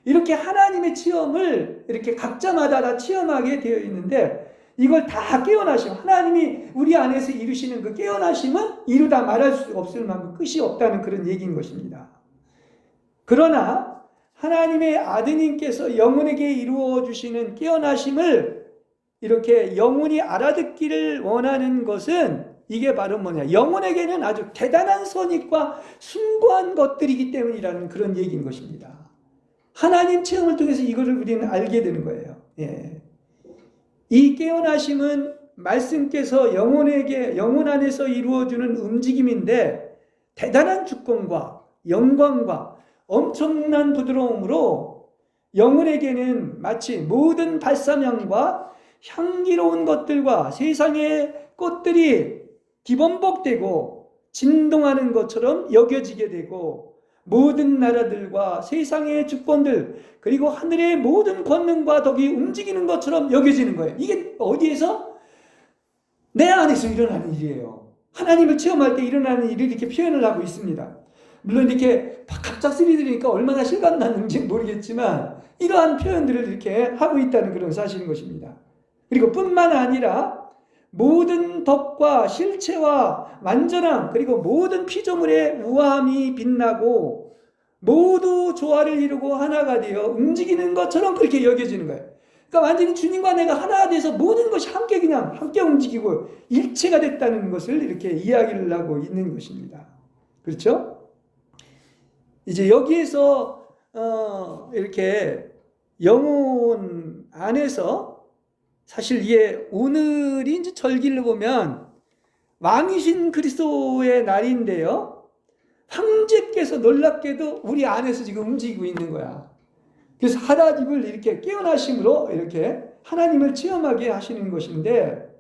이렇게 하나님의 체험을 이렇게 각자마다 다 체험하게 되어 있는데, 이걸 다 깨어나심, 하나님이 우리 안에서 이루시는 그 깨어나심은 이루다 말할 수 없을 만큼 끝이 없다는 그런 얘기인 것입니다. 그러나 하나님의 아드님께서 영혼에게 이루어 주시는 깨어나심을 이렇게 영혼이 알아듣기를 원하는 것은, 이게 바로 뭐냐, 영혼에게는 아주 대단한 선입과 숭고한 것들이기 때문이라는 그런 얘기인 것입니다. 하나님 체험을 통해서 이거를 우리는 알게 되는 거예요. 예. 이 깨어나심은 말씀께서 영혼 안에서 이루어주는 움직임인데, 대단한 주권과 영광과 엄청난 부드러움으로 영혼에게는 마치 모든 발사명과 향기로운 것들과 세상의 꽃들이 기범벅되고 진동하는 것처럼 여겨지게 되고, 모든 나라들과 세상의 주권들 그리고 하늘의 모든 권능과 덕이 움직이는 것처럼 여겨지는 거예요. 이게 어디에서? 내 안에서 일어나는 일이에요. 하나님을 체험할 때 일어나는 일을 이렇게 표현을 하고 있습니다. 물론 이렇게 갑작스레 들으니까 얼마나 실감나는지 모르겠지만 이러한 표현들을 이렇게 하고 있다는 그런 사실인 것입니다. 그리고 뿐만 아니라 모든 덕과 실체와 완전함 그리고 모든 피조물의 우아함이 빛나고 모두 조화를 이루고 하나가 되어 움직이는 것처럼 그렇게 여겨지는 거예요. 그러니까 완전히 주님과 내가 하나가 돼서 모든 것이 함께 그냥 함께 움직이고 일체가 됐다는 것을 이렇게 이야기를 하고 있는 것입니다. 그렇죠? 이제 여기에서 이렇게 영혼 안에서 사실 이게 오늘이 이제 절기를 보면 왕이신 그리스도의 날인데요. 황제께서 놀랍게도 우리 안에서 지금 움직이고 있는 거야. 그래서 하나님을 이렇게 깨어나심으로 이렇게 하나님을 체험하게 하시는 것인데,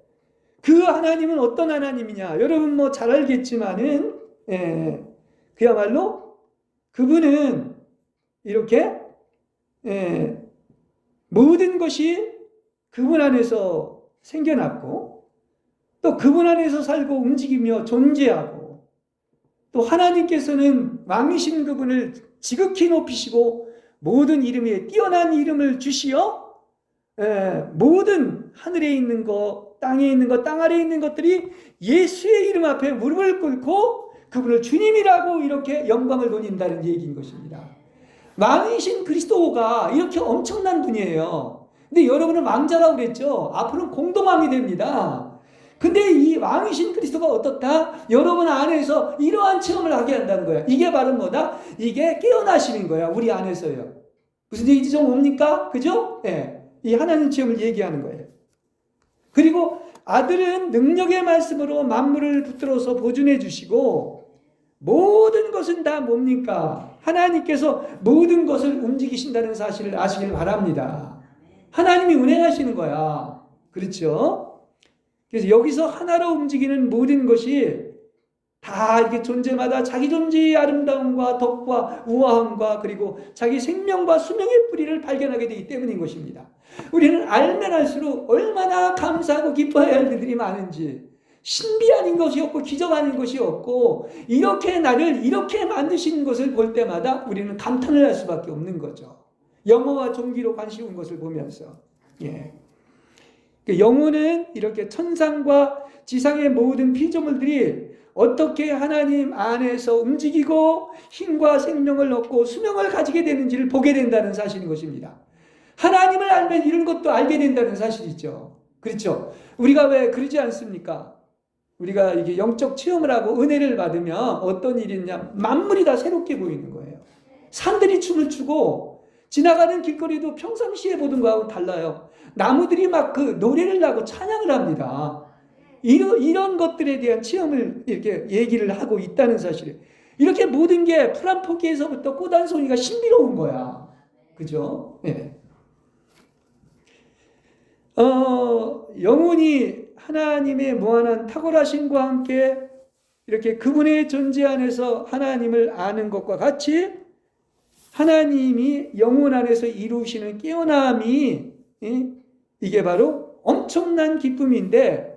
그 하나님은 어떤 하나님이냐? 여러분 뭐 잘 알겠지만은 그야말로 그분은 이렇게 모든 것이 그분 안에서 생겨났고 또 그분 안에서 살고 움직이며 존재하고, 또 하나님께서는 왕이신 그분을 지극히 높이시고 모든 이름에 뛰어난 이름을 주시어 모든 하늘에 있는 것, 땅에 있는 것, 땅 아래에 있는 것들이 예수의 이름 앞에 무릎을 꿇고 그분을 주님이라고 이렇게 영광을 돌린다는 얘기인 것입니다. 왕이신 그리스도가 이렇게 엄청난 분이에요. 근데 여러분은 왕자라고 그랬죠. 앞으로는 공동왕이 됩니다. 근데 이 왕이신 그리스도가 어떻다? 여러분 안에서 이러한 체험을 하게 한다는 거야. 이게 바로 뭐다? 이게 깨어나시는 거야. 우리 안에서요. 무슨 얘기인지 좀 옵니까? 그죠? 예. 이 하나님 체험을 얘기하는 거예요. 그리고 아들은 능력의 말씀으로 만물을 붙들어서 보존해 주시고, 모든 것은 다 뭡니까? 하나님께서 모든 것을 움직이신다는 사실을 아시길 바랍니다. 하나님이 운행하시는 거야. 그렇죠? 그래서 여기서 하나로 움직이는 모든 것이 다 이렇게 존재마다 자기 존재의 아름다움과 덕과 우아함과 그리고 자기 생명과 수명의 뿌리를 발견하게 되기 때문인 것입니다. 우리는 알면 알수록 얼마나 감사하고 기뻐해야 할 일들이 많은지, 신비 아닌 것이 없고 기적 아닌 것이 없고, 이렇게 나를 이렇게 만드신 것을 볼 때마다 우리는 감탄을 할 수밖에 없는 거죠. 영어와 종기로 관심인 것을 보면서. 예. 영혼은 이렇게 천상과 지상의 모든 피조물들이 어떻게 하나님 안에서 움직이고 힘과 생명을 얻고 수명을 가지게 되는지를 보게 된다는 사실인 것입니다. 하나님을 알면 이런 것도 알게 된다는 사실이죠. 그렇죠? 우리가 왜 그러지 않습니까? 우리가 이게 영적 체험을 하고 은혜를 받으면 어떤 일이 있냐? 만물이 다 새롭게 보이는 거예요. 산들이 춤을 추고 지나가는 길거리도 평상시에 보던 거하고 달라요. 나무들이 막 그 노래를 하고 찬양을 합니다. 이런 것들에 대한 체험을 이렇게 얘기를 하고 있다는 사실이에요. 이렇게 모든 게 풀 한 포기에서부터 꽃 한 송이가 신비로운 거야. 그죠? 네. 영혼이 하나님의 무한한 탁월하심과 함께 이렇게 그분의 존재 안에서 하나님을 아는 것과 같이 하나님이 영혼 안에서 이루시는 깨어남이 이게 바로 엄청난 기쁨인데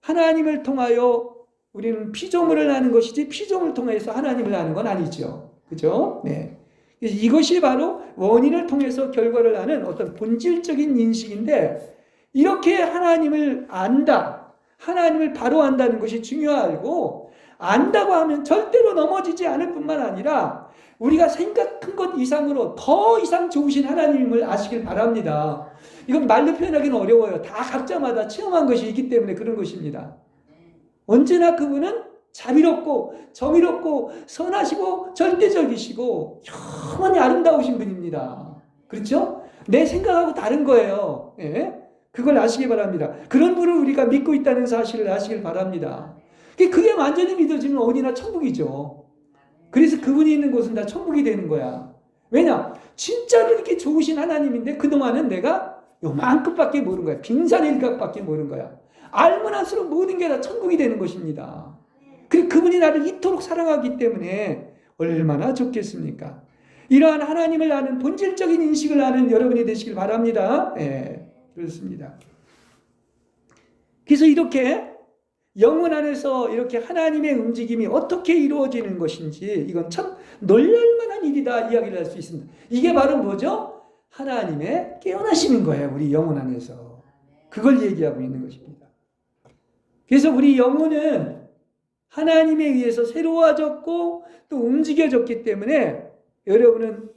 하나님을 통하여 우리는 피조물을 아는 것이지 피조물을 통해서 하나님을 아는 건 아니죠. 그죠? 네. 이것이 바로 원인을 통해서 결과를 아는 어떤 본질적인 인식인데 이렇게 하나님을 안다. 하나님을 바로 안다는 것이 중요하고 안다고 하면 절대로 넘어지지 않을 뿐만 아니라 우리가 생각한 것 이상으로 더 이상 좋으신 하나님을 아시길 바랍니다. 이건 말로 표현하기는 어려워요. 다 각자마다 체험한 것이 있기 때문에 그런 것입니다. 언제나 그분은 자비롭고 정의롭고 선하시고 절대적이시고 영원히 아름다우신 분입니다. 그렇죠? 내 생각하고 다른 거예요. 예? 그걸 아시기 바랍니다. 그런 분을 우리가 믿고 있다는 사실을 아시길 바랍니다. 그게 완전히 믿어지면 어디나 천국이죠. 그래서 그분이 있는 곳은 다 천국이 되는 거야. 왜냐? 진짜로 이렇게 좋으신 하나님인데 그동안은 내가 요만큼밖에 모르는 거야. 빙산일각밖에 모르는 거야. 알면 할수록 모든 게 다 천국이 되는 것입니다. 그리고 그분이 나를 이토록 사랑하기 때문에 얼마나 좋겠습니까? 이러한 하나님을 아는 본질적인 인식을 아는 여러분이 되시길 바랍니다. 예, 그렇습니다. 그래서 이렇게 영혼 안에서 이렇게 하나님의 움직임이 어떻게 이루어지는 것인지 이건 참 놀랄만한 일이다 이야기를 할 수 있습니다. 이게 바로 뭐죠? 하나님의 깨어나시는 거예요. 우리 영혼 안에서. 그걸 얘기하고 있는 것입니다. 그래서 우리 영혼은 하나님에 의해서 새로워졌고 또 움직여졌기 때문에 여러분은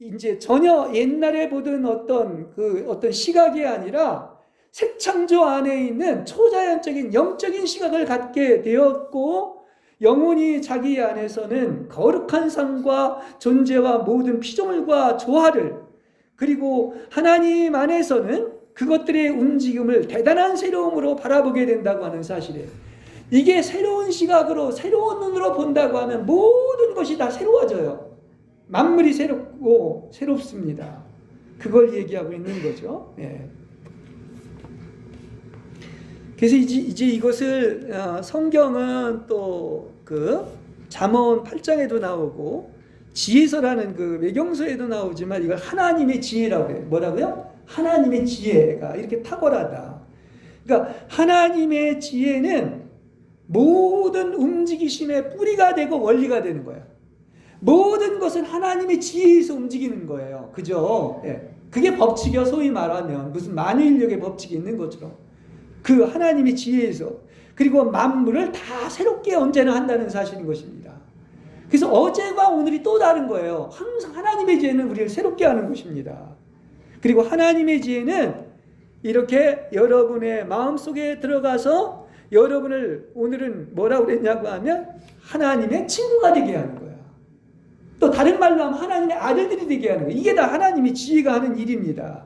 이제 전혀 옛날에 보던 어떤 시각이 아니라 새 창조 안에 있는 초자연적인 영적인 시각을 갖게 되었고 영혼이 자기 안에서는 거룩한 삶과 존재와 모든 피조물과 조화를 그리고 하나님 안에서는 그것들의 움직임을 대단한 새로움으로 바라보게 된다고 하는 사실이에요. 이게 새로운 시각으로 새로운 눈으로 본다고 하면 모든 것이 다 새로워져요. 만물이 새롭고 새롭습니다. 그걸 얘기하고 있는 거죠. 예. 그래서 이제 이것을 성경은 또 그 잠언 8장에도 나오고 지혜서라는 그 외경서에도 나오지만 이걸 하나님의 지혜라고 해요. 뭐라고요? 하나님의 지혜가 이렇게 탁월하다. 그러니까 하나님의 지혜는 모든 움직이심의 뿌리가 되고 원리가 되는 거예요. 모든 것은 하나님의 지혜에서 움직이는 거예요. 그죠? 예. 그게 법칙이요. 소위 말하면 무슨 만유인력의 법칙이 있는 것처럼 그 하나님의 지혜에서 그리고 만물을 다 새롭게 언제나 한다는 사실인 것입니다. 그래서 어제와 오늘이 또 다른 거예요. 항상 하나님의 지혜는 우리를 새롭게 하는 것입니다. 그리고 하나님의 지혜는 이렇게 여러분의 마음속에 들어가서 여러분을 오늘은 뭐라고 그랬냐고 하면 하나님의 친구가 되게 하는 거야. 또 다른 말로 하면 하나님의 아들들이 되게 하는 거야. 이게 다 하나님의 지혜가 하는 일입니다.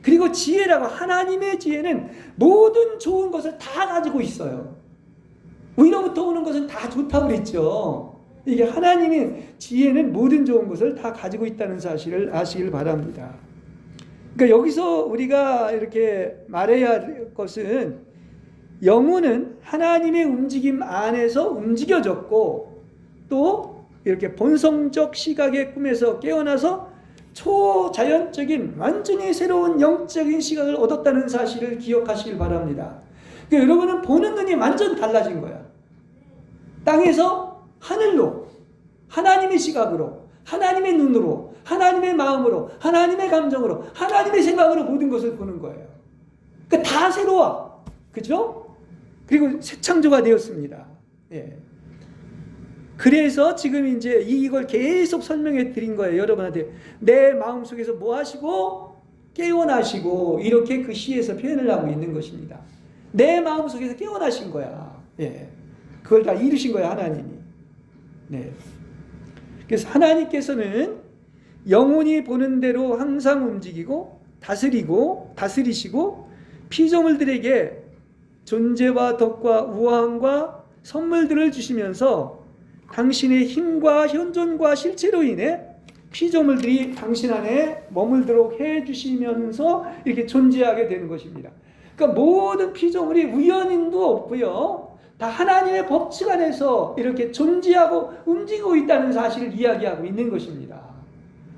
그리고 지혜라고 하나님의 지혜는 모든 좋은 것을 다 가지고 있어요. 위로부터 오는 것은 다 좋다고 그랬죠. 이게 하나님의 지혜는 모든 좋은 것을 다 가지고 있다는 사실을 아시길 바랍니다. 그러니까 여기서 우리가 이렇게 말해야 할 것은 영혼은 하나님의 움직임 안에서 움직여졌고 또 이렇게 본성적 시각의 꿈에서 깨어나서 초자연적인 완전히 새로운 영적인 시각을 얻었다는 사실을 기억하시길 바랍니다. 그러니까 여러분은 보는 눈이 완전 달라진 거야. 땅에서 하늘로 하나님의 시각으로 하나님의 눈으로 하나님의 마음으로 하나님의 감정으로 하나님의 생각으로 모든 것을 보는 거예요. 그러니까 다 새로워. 그죠? 그리고 새 창조가 되었습니다. 예. 그래서 지금 이제 이걸 계속 설명해 드린 거예요. 여러분한테 내 마음속에서 뭐 하시고 깨어나시고 이렇게 그 시에서 표현을 하고 있는 것입니다. 내 마음속에서 깨어나신 거야. 예. 그걸 다 이루신 거야, 하나님이. 네. 그래서 하나님께서는 영혼이 보는 대로 항상 움직이고 다스리시고 피조물들에게 존재와 덕과 우아함과 선물들을 주시면서 당신의 힘과 현존과 실체로 인해 피조물들이 당신 안에 머물도록 해주시면서 이렇게 존재하게 되는 것입니다. 그러니까 모든 피조물이 우연인도 없고요, 다 하나님의 법칙 안에서 이렇게 존재하고 움직이고 있다는 사실을 이야기하고 있는 것입니다.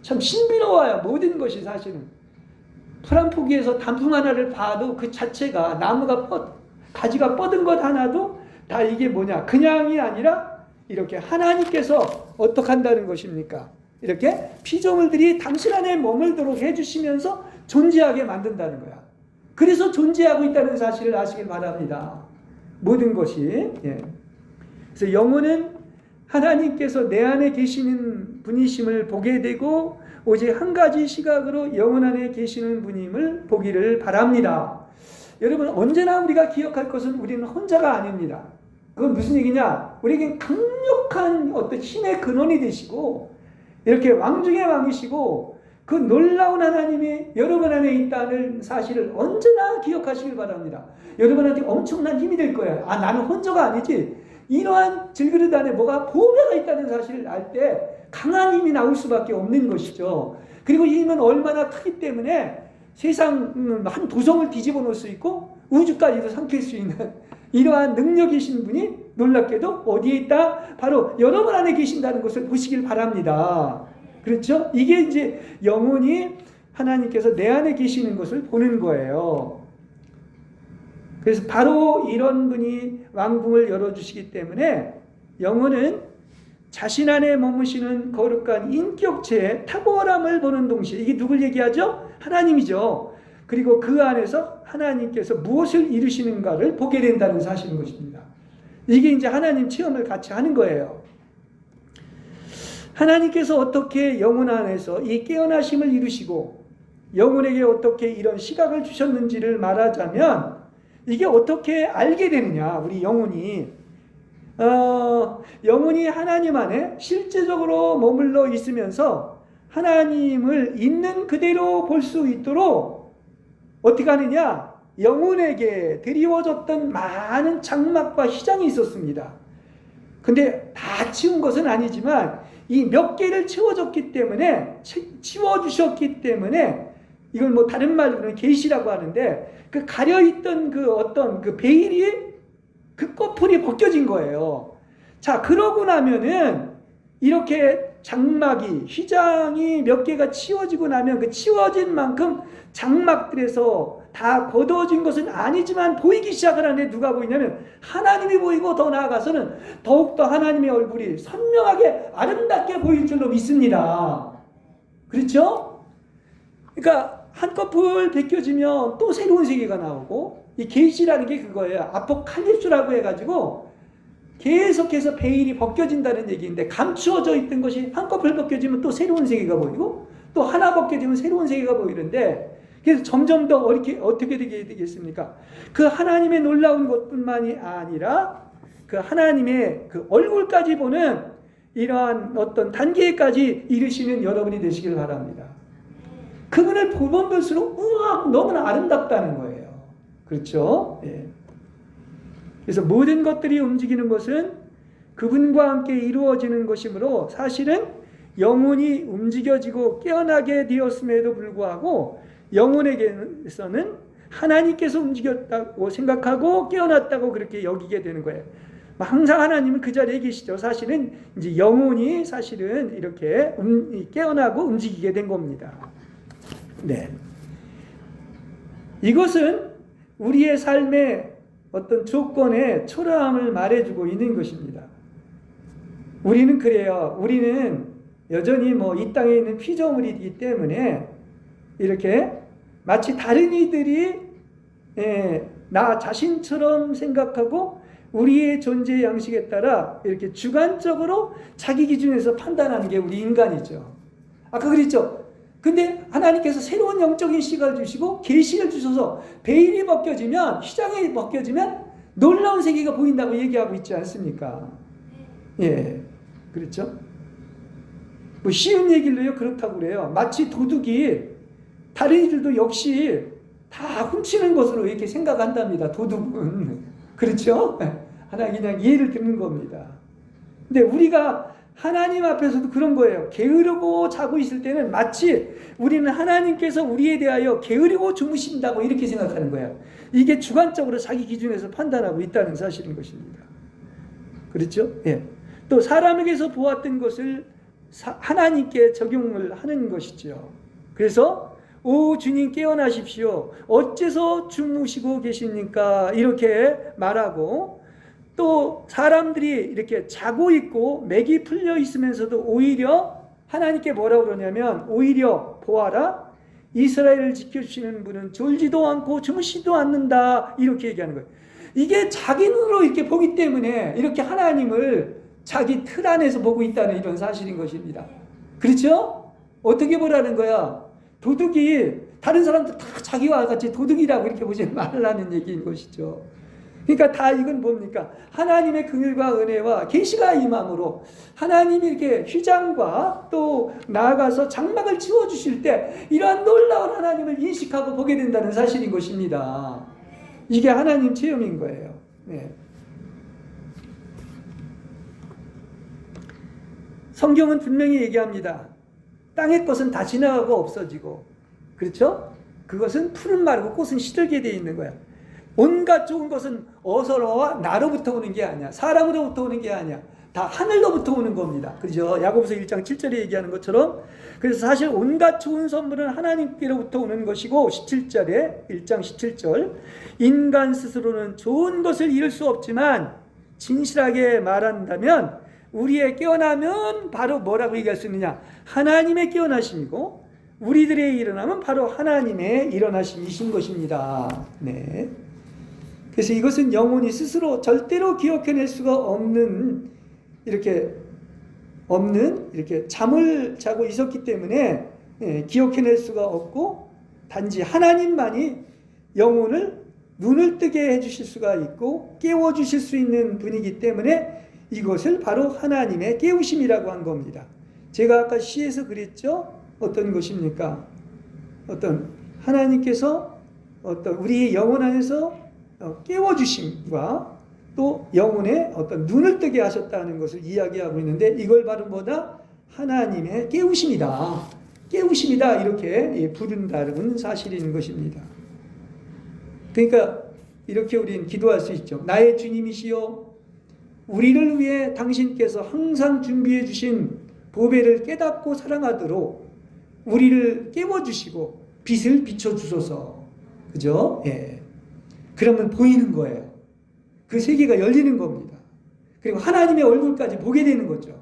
참 신비로워요, 모든 것이. 사실은 풀 한 포기에서 단풍 하나를 봐도 그 자체가, 나무가 가지가 뻗은 것 하나도 다 이게 뭐냐, 그냥이 아니라 이렇게 하나님께서 어떻게 한다는 것입니까? 이렇게 피조물들이 당신 안에 머물도록 해주시면서 존재하게 만든다는 거야. 그래서 존재하고 있다는 사실을 아시길 바랍니다. 모든 것이. 예. 그래서 영혼은 하나님께서 내 안에 계시는 분이심을 보게 되고 오직 한 가지 시각으로 영혼 안에 계시는 분임을 보기를 바랍니다. 여러분, 언제나 우리가 기억할 것은 우리는 혼자가 아닙니다. 그건 무슨 얘기냐? 우리에게 강력한 어떤 힘의 근원이 되시고 이렇게 왕 중의 왕이시고 그 놀라운 하나님이 여러분 안에 있다는 사실을 언제나 기억하시길 바랍니다. 여러분한테 엄청난 힘이 될 거예요. 아, 나는 혼자가 아니지. 이러한 질그릇 안에 뭐가 보배가 있다는 사실을 알 때 강한 힘이 나올 수밖에 없는 것이죠. 그리고 이 힘은 얼마나 크기 때문에 세상 한 도성을 뒤집어 놓을 수 있고 우주까지도 삼킬 수 있는 이러한 능력이신 분이 놀랍게도 어디에 있다? 바로 여러분 안에 계신다는 것을 보시길 바랍니다. 그렇죠? 이게 이제 영혼이 하나님께서 내 안에 계시는 것을 보는 거예요. 그래서 바로 이런 분이 왕궁을 열어주시기 때문에 영혼은 자신 안에 머무시는 거룩한 인격체의 탁월함을 보는 동시에, 이게 누굴 얘기하죠? 하나님이죠. 그리고 그 안에서 하나님께서 무엇을 이루시는가를 보게 된다는 사실인 것입니다. 이게 이제 하나님 체험을 같이 하는 거예요. 하나님께서 어떻게 영혼 안에서 이 깨어나심을 이루시고 영혼에게 어떻게 이런 시각을 주셨는지를 말하자면, 이게 어떻게 알게 되느냐, 우리 영혼이. 영혼이 하나님 안에 실제적으로 머물러 있으면서 하나님을 있는 그대로 볼 수 있도록 어떻게 하느냐, 영혼에게 드리워졌던 많은 장막과 휘장이 있었습니다. 근데 다 치운 것은 아니지만 이 몇 개를 채워줬기 때문에, 치워주셨기 때문에, 이걸 뭐 다른 말로는 계시라고 하는데, 그 가려있던 그 어떤 그 베일이, 그 꺼풀이 벗겨진 거예요. 자, 그러고 나면은 이렇게 장막이, 휘장이 몇 개가 치워지고 나면 그 치워진 만큼 장막들에서 다 걷어진 것은 아니지만 보이기 시작을 하는데 누가 보이냐면 하나님이 보이고, 더 나아가서는 더욱더 하나님의 얼굴이 선명하게 아름답게 보일 줄로 믿습니다. 그렇죠? 그러니까 한꺼풀 벗겨지면 또 새로운 세계가 나오고, 이 계시라는 게 그거예요. 아포칼립스라고 해가지고 계속해서 베일이 벗겨진다는 얘기인데, 감추어져 있던 것이 한꺼풀 벗겨지면 또 새로운 세계가 보이고, 또 하나 벗겨지면 새로운 세계가 보이는데, 그래서 점점 더 어떻게 되겠습니까? 그 하나님의 놀라운 것뿐만이 아니라 그 하나님의 그 얼굴까지 보는 이러한 어떤 단계까지 이르시는 여러분이 되시길 바랍니다. 그분을 보면 볼수록 우와, 너무나 아름답다는 거예요. 그렇죠? 예. 그래서 모든 것들이 움직이는 것은 그분과 함께 이루어지는 것이므로, 사실은 영혼이 움직여지고 깨어나게 되었음에도 불구하고 영혼에게서는 하나님께서 움직였다고 생각하고 깨어났다고 그렇게 여기게 되는 거예요. 항상 하나님은 그 자리에 계시죠. 사실은 이제 영혼이 사실은 이렇게 깨어나고 움직이게 된 겁니다. 네. 이것은 우리의 삶의 어떤 조건의 초라함을 말해주고 있는 것입니다. 우리는 그래요. 우리는 여전히 이 땅에 있는 피조물이기 때문에 이렇게 마치 다른 이들이 나 자신처럼 생각하고 우리의 존재 양식에 따라 이렇게 주관적으로 자기 기준에서 판단하는 게 우리 인간이죠. 아까 그랬죠. 근데 하나님께서 새로운 영적인 시각을 주시고 계시를 주셔서 베일이 벗겨지면, 휘장이 벗겨지면 놀라운 세계가 보인다고 얘기하고 있지 않습니까? 예, 그렇죠? 뭐 쉬운 얘기로요 그렇다고 그래요. 마치 도둑이 다른 이들도 역시 다 훔치는 것으로 이렇게 생각한답니다. 도둑은. 그렇죠? 하나 그냥 예를 드는 겁니다. 근데 우리가 하나님 앞에서도 그런 거예요. 게으르고 자고 있을 때는 마치 우리는 하나님께서 우리에 대하여 게으르고 주무신다고 이렇게 생각하는 거예요. 이게 주관적으로 자기 기준에서 판단하고 있다는 사실인 것입니다. 그렇죠? 예. 또 사람에게서 보았던 것을 하나님께 적용을 하는 것이죠. 그래서 오 주님 깨어나십시오. 어째서 주무시고 계십니까? 이렇게 말하고, 또 사람들이 이렇게 자고 있고 맥이 풀려 있으면서도 오히려 하나님께 뭐라고 그러냐면, 오히려 보아라 이스라엘을 지켜주시는 분은 졸지도 않고 주무시도 않는다 이렇게 얘기하는 거예요. 이게 자기 눈으로 이렇게 보기 때문에 이렇게 하나님을 자기 틀 안에서 보고 있다는 이런 사실인 것입니다. 그렇죠? 어떻게 보라는 거야? 도둑이 다른 사람들 다 자기와 같이 도둑이라고 이렇게 보지 말라는 얘기인 것이죠. 그러니까 다 이건 뭡니까? 하나님의 긍휼과 은혜와 계시가 임함으로 하나님이 이렇게 휘장과 또 나아가서 장막을 치워주실 때 이러한 놀라운 하나님을 인식하고 보게 된다는 사실인 것입니다. 이게 하나님 체험인 거예요. 네. 성경은 분명히 얘기합니다. 땅의 것은 다 지나가고 없어지고, 그렇죠? 그것은 푸른 마르고 꽃은 시들게 되어 있는 거야. 온갖 좋은 것은 어서로와 나로부터 오는 게 아니야. 사람으로부터 오는 게 아니야. 다 하늘로부터 오는 겁니다. 그렇죠? 야고보서 1장 7절에 얘기하는 것처럼. 그래서 사실 온갖 좋은 선물은 하나님께로부터 오는 것이고, 17절에 1장 17절 인간 스스로는 좋은 것을 이룰 수 없지만 진실하게 말한다면 우리의 깨어나면 바로 뭐라고 얘기할 수 있느냐? 하나님의 깨어나심이고 우리들의 일어남은 바로 하나님의 일어나심이신 것입니다. 네. 그래서 이것은 영혼이 스스로 절대로 기억해낼 수가 없는 이렇게 잠을 자고 있었기 때문에 기억해낼 수가 없고, 단지 하나님만이 영혼을 눈을 뜨게 해주실 수가 있고 깨워주실 수 있는 분이기 때문에 이것을 바로 하나님의 깨우심이라고 한 겁니다. 제가 아까 시에서 그랬죠? 어떤 것입니까? 어떤 하나님께서 어떤 우리의 영혼 안에서 깨워주심과 또 영혼의 어떤 눈을 뜨게 하셨다는 것을 이야기하고 있는데, 이걸 바로 뭐다? 하나님의 깨우심이다. 깨우심이다. 이렇게 부른다는 사실인 것입니다. 그러니까 이렇게 우리는 기도할 수 있죠. 나의 주님이시여, 우리를 위해 당신께서 항상 준비해 주신 보배를 깨닫고 사랑하도록 우리를 깨워주시고 빛을 비춰주소서. 그죠? 예. 그러면 보이는 거예요. 그 세계가 열리는 겁니다. 그리고 하나님의 얼굴까지 보게 되는 거죠.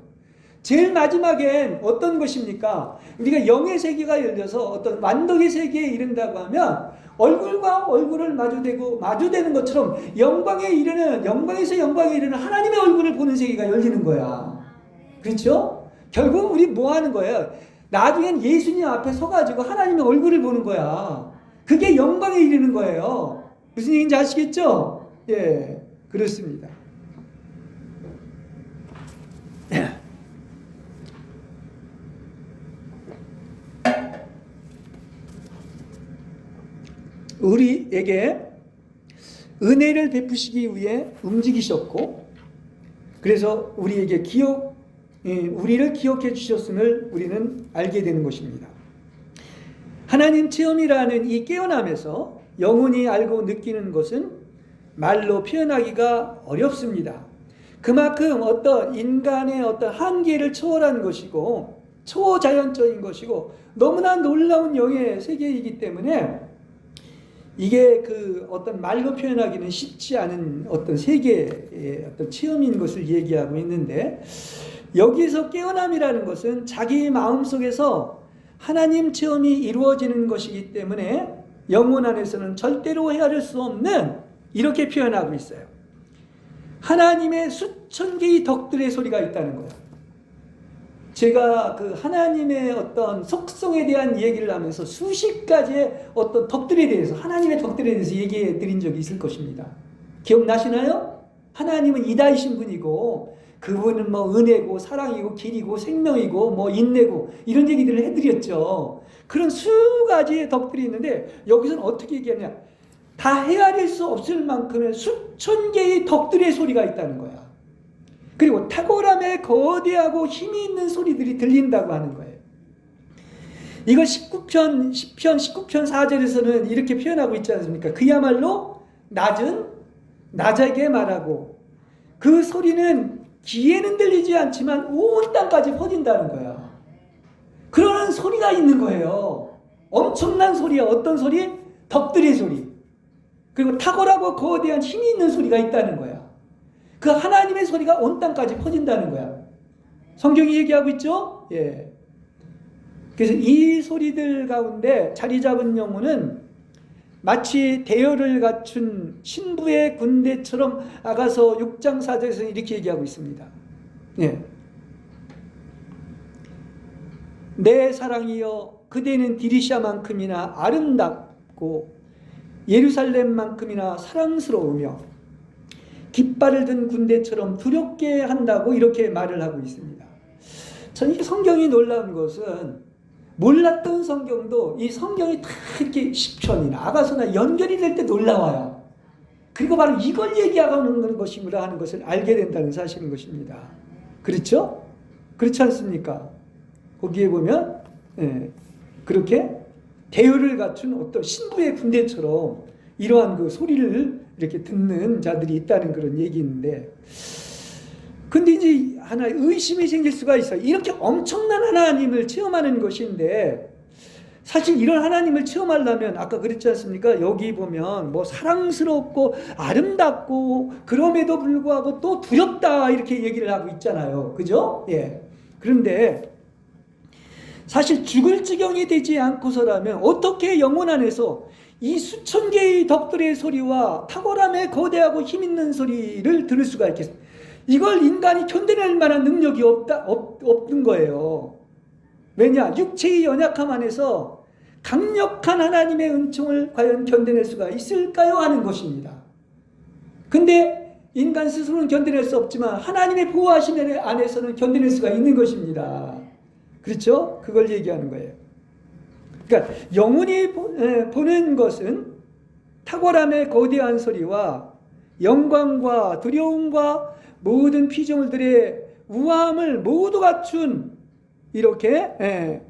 제일 마지막엔 어떤 것입니까? 우리가 영의 세계가 열려서 어떤 완덕의 세계에 이른다고 하면 얼굴과 얼굴을 마주대는 것처럼 영광에서 영광에 이르는 하나님의 얼굴을 보는 세계가 열리는 거야. 그렇죠? 결국 우리 뭐 하는 거예요? 나중엔 예수님 앞에 서가지고 하나님의 얼굴을 보는 거야. 그게 영광에 이르는 거예요. 무슨 얘기인지 아시겠죠? 예, 그렇습니다. 우리에게 은혜를 베푸시기 위해 움직이셨고, 그래서 우리에게 우리를 기억해 주셨음을 우리는 알게 되는 것입니다. 하나님 체험이라는 이 깨어남에서 영혼이 알고 느끼는 것은 말로 표현하기가 어렵습니다. 그만큼 어떤 인간의 어떤 한계를 초월한 것이고 초자연적인 것이고 너무나 놀라운 영의 세계이기 때문에 이게 그 어떤 말로 표현하기는 쉽지 않은 어떤 세계의 어떤 체험인 것을 얘기하고 있는데, 여기서 깨어남이라는 것은 자기 마음속에서 하나님 체험이 이루어지는 것이기 때문에 영혼 안에서는 절대로 헤아릴 수 없는 이렇게 표현하고 있어요. 하나님의 수천 개의 덕들의 소리가 있다는 거예요. 제가 그 하나님의 어떤 속성에 대한 얘기를 하면서 수십 가지의 어떤 덕들에 대해서, 하나님의 덕들에 대해서 얘기해 드린 적이 있을 것입니다. 기억나시나요? 하나님은 이다이신 분이고, 그분은 뭐 은혜고, 사랑이고, 길이고, 생명이고, 뭐 인내고, 이런 얘기들을 해드렸죠. 그런 수 가지의 덕들이 있는데, 여기서는 어떻게 얘기하냐? 다 헤아릴 수 없을 만큼의 수천 개의 덕들의 소리가 있다는 거야. 그리고 탁월함에 거대하고 힘이 있는 소리들이 들린다고 하는 거예요. 이걸 10편 19편 4절에서는 이렇게 표현하고 있지 않습니까? 그야말로 낮게 말하고, 그 소리는 귀에는 들리지 않지만 온 땅까지 퍼진다는 거야. 그러는 소리가 있는 거예요. 엄청난 소리야. 어떤 소리? 덕들의 소리. 그리고 탁월하고 거대한 힘이 있는 소리가 있다는 거야. 그 하나님의 소리가 온 땅까지 퍼진다는 거야. 성경이 얘기하고 있죠? 예. 그래서 이 소리들 가운데 자리 잡은 영혼은 마치 대열을 갖춘 신부의 군대처럼 아가서 6장 4절에서 이렇게 얘기하고 있습니다. 예. 내 사랑이여, 그대는 디리샤만큼이나 아름답고 예루살렘만큼이나 사랑스러우며 깃발을 든 군대처럼 두렵게 한다고 이렇게 말을 하고 있습니다. 저는 이 성경이 놀라운 것은, 몰랐던 성경도 이 성경이 다 이렇게 시편이나 아가서나 연결이 될 때 놀라워요. 그리고 바로 이걸 얘기하는 것이구나 하는 것을 알게 된다는 사실인 것입니다. 그렇죠? 그렇지 않습니까? 거기에 보면 그렇게 대열을 갖춘 어떤 신부의 군대처럼 이러한 그 소리를 이렇게 듣는 자들이 있다는 그런 얘기인데, 근데 이제 하나 의심이 생길 수가 있어요. 이렇게 엄청난 하나님을 체험하는 것인데, 사실 이런 하나님을 체험하려면 아까 그랬지 않습니까? 여기 보면 뭐 사랑스럽고 아름답고 그럼에도 불구하고 또 두렵다 이렇게 얘기를 하고 있잖아요. 그죠? 예. 그런데 사실 죽을 지경이 되지 않고서라면 어떻게 영혼 안에서 이 수천 개의 덕들의 소리와 탁월함에 거대하고 힘있는 소리를 들을 수가 있겠습니까? 이걸 인간이 견뎌낼 만한 능력이 없는 거예요. 왜냐? 육체의 연약함 안에서 강력한 하나님의 은총을 과연 견뎌낼 수가 있을까요? 하는 것입니다. 근데 인간 스스로는 견뎌낼 수 없지만 하나님의 보호하심 안에서는 견뎌낼 수가 있는 것입니다. 그렇죠? 그걸 얘기하는 거예요. 그러니까 영혼이 보는 것은 탁월함의 거대한 소리와 영광과 두려움과 모든 피조물들의 우아함을 모두 갖춘 이렇게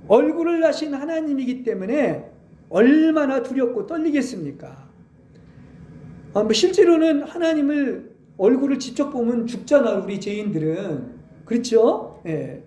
얼굴을 하신 하나님이기 때문에 얼마나 두렵고 떨리겠습니까? 뭐 실제로는 하나님을 얼굴을 직접 보면 죽잖아, 우리 죄인들은. 그렇죠? 예.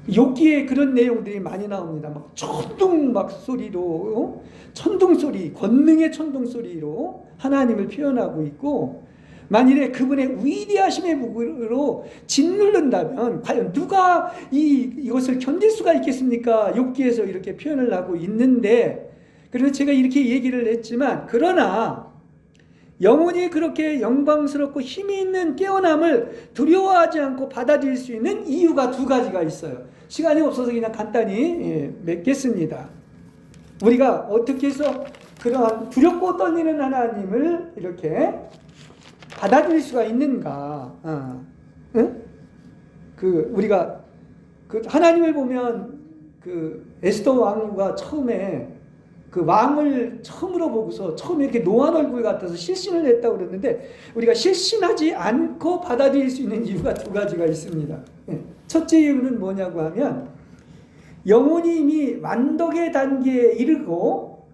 욥기에 그런 내용들이 많이 나옵니다. 막 천둥 막 소리로, 천둥 소리, 권능의 천둥 소리로 하나님을 표현하고 있고, 만일에 그분의 위대하심의 무구로 짓누른다면 과연 누가 이것을 견딜 수가 있겠습니까? 욥기에서 이렇게 표현을 하고 있는데, 그래서 제가 이렇게 얘기를 했지만, 그러나 영혼이 그렇게 영광스럽고 힘이 있는 깨어남을 두려워하지 않고 받아들일 수 있는 이유가 두 가지가 있어요. 시간이 없어서 그냥 간단히 맺겠습니다. 우리가 어떻게 해서 그러한 두렵고 떨리는 하나님을 이렇게 받아들일 수가 있는가? 우리가 하나님을 보면 에스더 왕후가 처음에 그 왕을 처음으로 보고서 처음에 이렇게 노한 얼굴 같아서 실신을 했다고 그랬는데, 우리가 실신하지 않고 받아들일 수 있는 이유가 두 가지가 있습니다. 첫째 이유는 뭐냐고 하면, 영혼이 이미 완덕의 단계에 이르고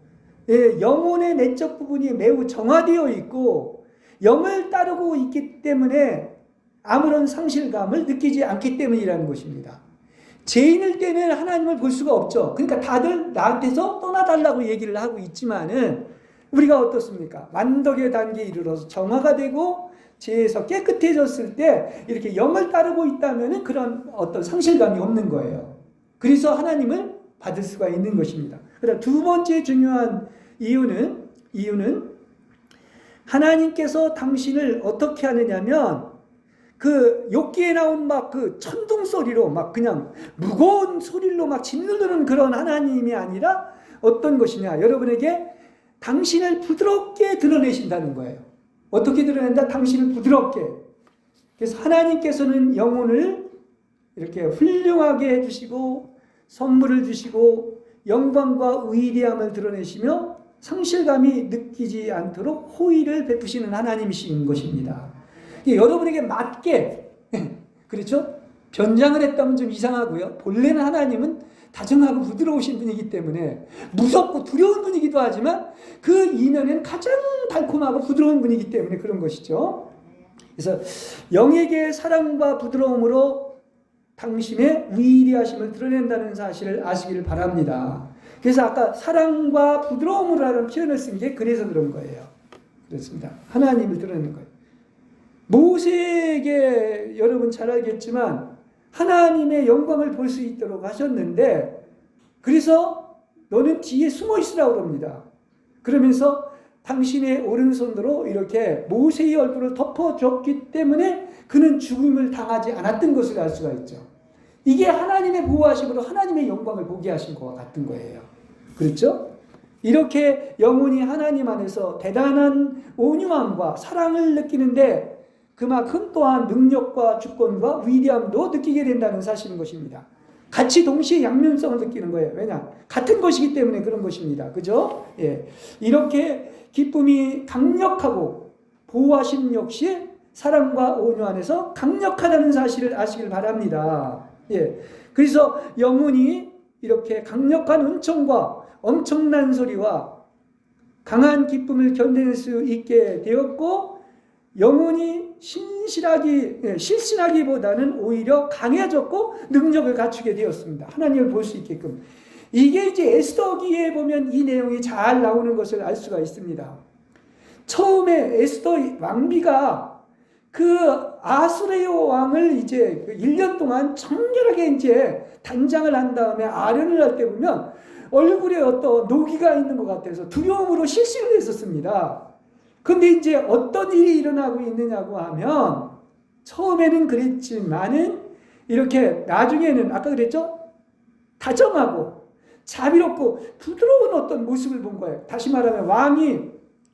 영혼의 내적 부분이 매우 정화되어 있고 영을 따르고 있기 때문에 아무런 상실감을 느끼지 않기 때문이라는 것입니다. 죄인일 때는 하나님을 볼 수가 없죠. 그러니까 다들 나한테서 떠나달라고 얘기를 하고 있지만은, 우리가 어떻습니까? 완덕의 단계에 이르러서 정화가 되고 죄에서 깨끗해졌을 때 이렇게 영을 따르고 있다면은 그런 어떤 상실감이 없는 거예요. 그래서 하나님을 받을 수가 있는 것입니다. 그다음 두 번째 중요한 이유는 하나님께서 당신을 어떻게 하느냐면 그 욥기에 나온 막 그 천둥 소리로 막 그냥 무거운 소리로 막 짓누르는 그런 하나님이 아니라 어떤 것이냐, 여러분에게 당신을 부드럽게 드러내신다는 거예요. 어떻게 드러낸다? 당신을 부드럽게. 그래서 하나님께서는 영혼을 이렇게 훌륭하게 해주시고 선물을 주시고 영광과 위대함을 드러내시며 상실감이 느끼지 않도록 호의를 베푸시는 하나님이신 것입니다. 여러분에게 맞게, 그렇죠? 변장을 했다면 좀 이상하고요. 본래는 하나님은 다정하고 부드러우신 분이기 때문에 무섭고 두려운 분이기도 하지만 그 이면엔 가장 달콤하고 부드러운 분이기 때문에 그런 것이죠. 그래서 영에게 사랑과 부드러움으로 당신의 위대하심을 드러낸다는 사실을 아시기를 바랍니다. 그래서 아까 사랑과 부드러움으로 하는 표현을 쓴 게 그래서 그런 거예요. 그렇습니다. 하나님을 드러내는 거예요. 모세에게 여러분 잘 알겠지만 하나님의 영광을 볼 수 있도록 하셨는데, 그래서 너는 뒤에 숨어 있으라고 합니다. 그러면서 당신의 오른손으로 이렇게 모세의 얼굴을 덮어줬기 때문에 그는 죽음을 당하지 않았던 것을 알 수가 있죠. 이게 하나님의 보호하심으로 하나님의 영광을 보게 하신 것과 같은 거예요. 그렇죠? 이렇게 영혼이 하나님 안에서 대단한 온유함과 사랑을 느끼는데 그만큼 또한 능력과 주권과 위대함도 느끼게 된다는 사실인 것입니다. 같이 동시에 양면성을 느끼는 거예요. 왜냐? 같은 것이기 때문에 그런 것입니다. 그죠? 예. 이렇게 기쁨이 강력하고 보호하심 역시 사랑과 온유 안에서 강력하다는 사실을 아시길 바랍니다. 예. 그래서 영혼이 이렇게 강력한 은총과 엄청난 소리와 강한 기쁨을 견뎌낼 수 있게 되었고, 영혼이 실신하기보다는 오히려 강해졌고 능력을 갖추게 되었습니다. 하나님을 볼 수 있게끔. 이게 이제 에스더기에 보면 이 내용이 잘 나오는 것을 알 수가 있습니다. 처음에 에스더 왕비가 그 아수레오 왕을 이제 1년 동안 정결하게 이제 단장을 한 다음에 아련을 할 때 보면 얼굴에 어떤 노기가 있는 것 같아서 두려움으로 실신을 했었습니다. 근데 이제 어떤 일이 일어나고 있느냐고 하면 처음에는 그랬지만은 이렇게 나중에는 아까 그랬죠? 다정하고 자비롭고 부드러운 어떤 모습을 본 거예요. 다시 말하면 왕이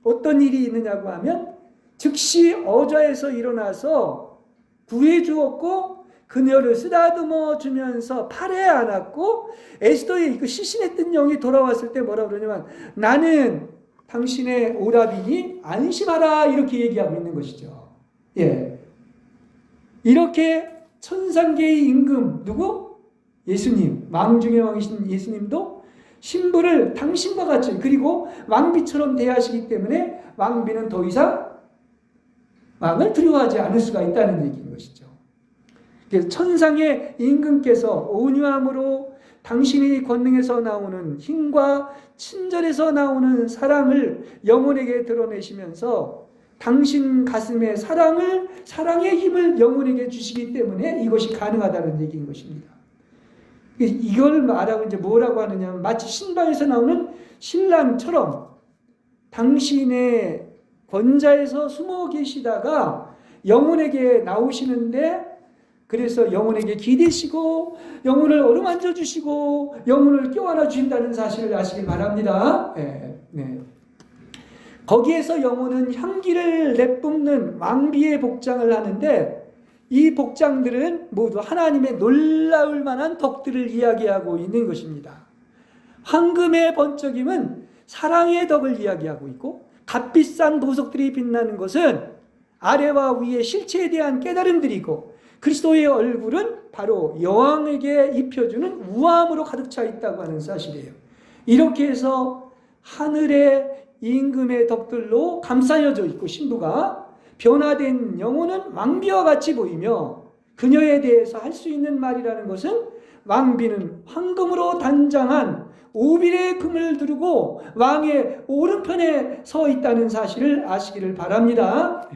어떤 일이 있느냐고 하면 즉시 어좌에서 일어나서 구해 주었고 그녀를 쓰다듬어 주면서 팔에 안았고, 에스더의 그 시신했던 영이 돌아왔을 때 뭐라 그러냐면 나는 당신의 오라비니 안심하라 이렇게 얘기하고 있는 것이죠. 예. 이렇게 천상계의 임금 누구? 예수님, 왕 중의 왕이신 예수님도 신부를 당신과 같이 그리고 왕비처럼 대하시기 때문에 왕비는 더 이상 왕을 두려워하지 않을 수가 있다는 얘기인 것이죠. 그래서 천상의 임금께서 온유함으로 당신의 권능에서 나오는 힘과 친절에서 나오는 사랑을 영혼에게 드러내시면서 당신 가슴에 사랑의 힘을 영혼에게 주시기 때문에 이것이 가능하다는 얘기인 것입니다. 이걸 말하고 이제 뭐라고 하느냐, 마치 신방에서 나오는 신랑처럼 당신의 권자에서 숨어 계시다가 영혼에게 나오시는데, 그래서 영혼에게 기대시고 영혼을 어루만져 주시고 영혼을 껴안아 주신다는 사실을 아시길 바랍니다. 네, 네. 거기에서 영혼은 향기를 내뿜는 왕비의 복장을 하는데, 이 복장들은 모두 하나님의 놀라울 만한 덕들을 이야기하고 있는 것입니다. 황금의 번쩍임은 사랑의 덕을 이야기하고 있고, 값비싼 보석들이 빛나는 것은 아래와 위의 실체에 대한 깨달음들이고, 그리스도의 얼굴은 바로 여왕에게 입혀주는 우아함으로 가득 차 있다고 하는 사실이에요. 이렇게 해서 하늘의 임금의 덕들로 감싸여져 있고, 신부가 변화된 영혼은 왕비와 같이 보이며, 그녀에 대해서 할 수 있는 말이라는 것은 왕비는 황금으로 단장한 오빌의 금을 두르고 왕의 오른편에 서 있다는 사실을 아시기를 바랍니다.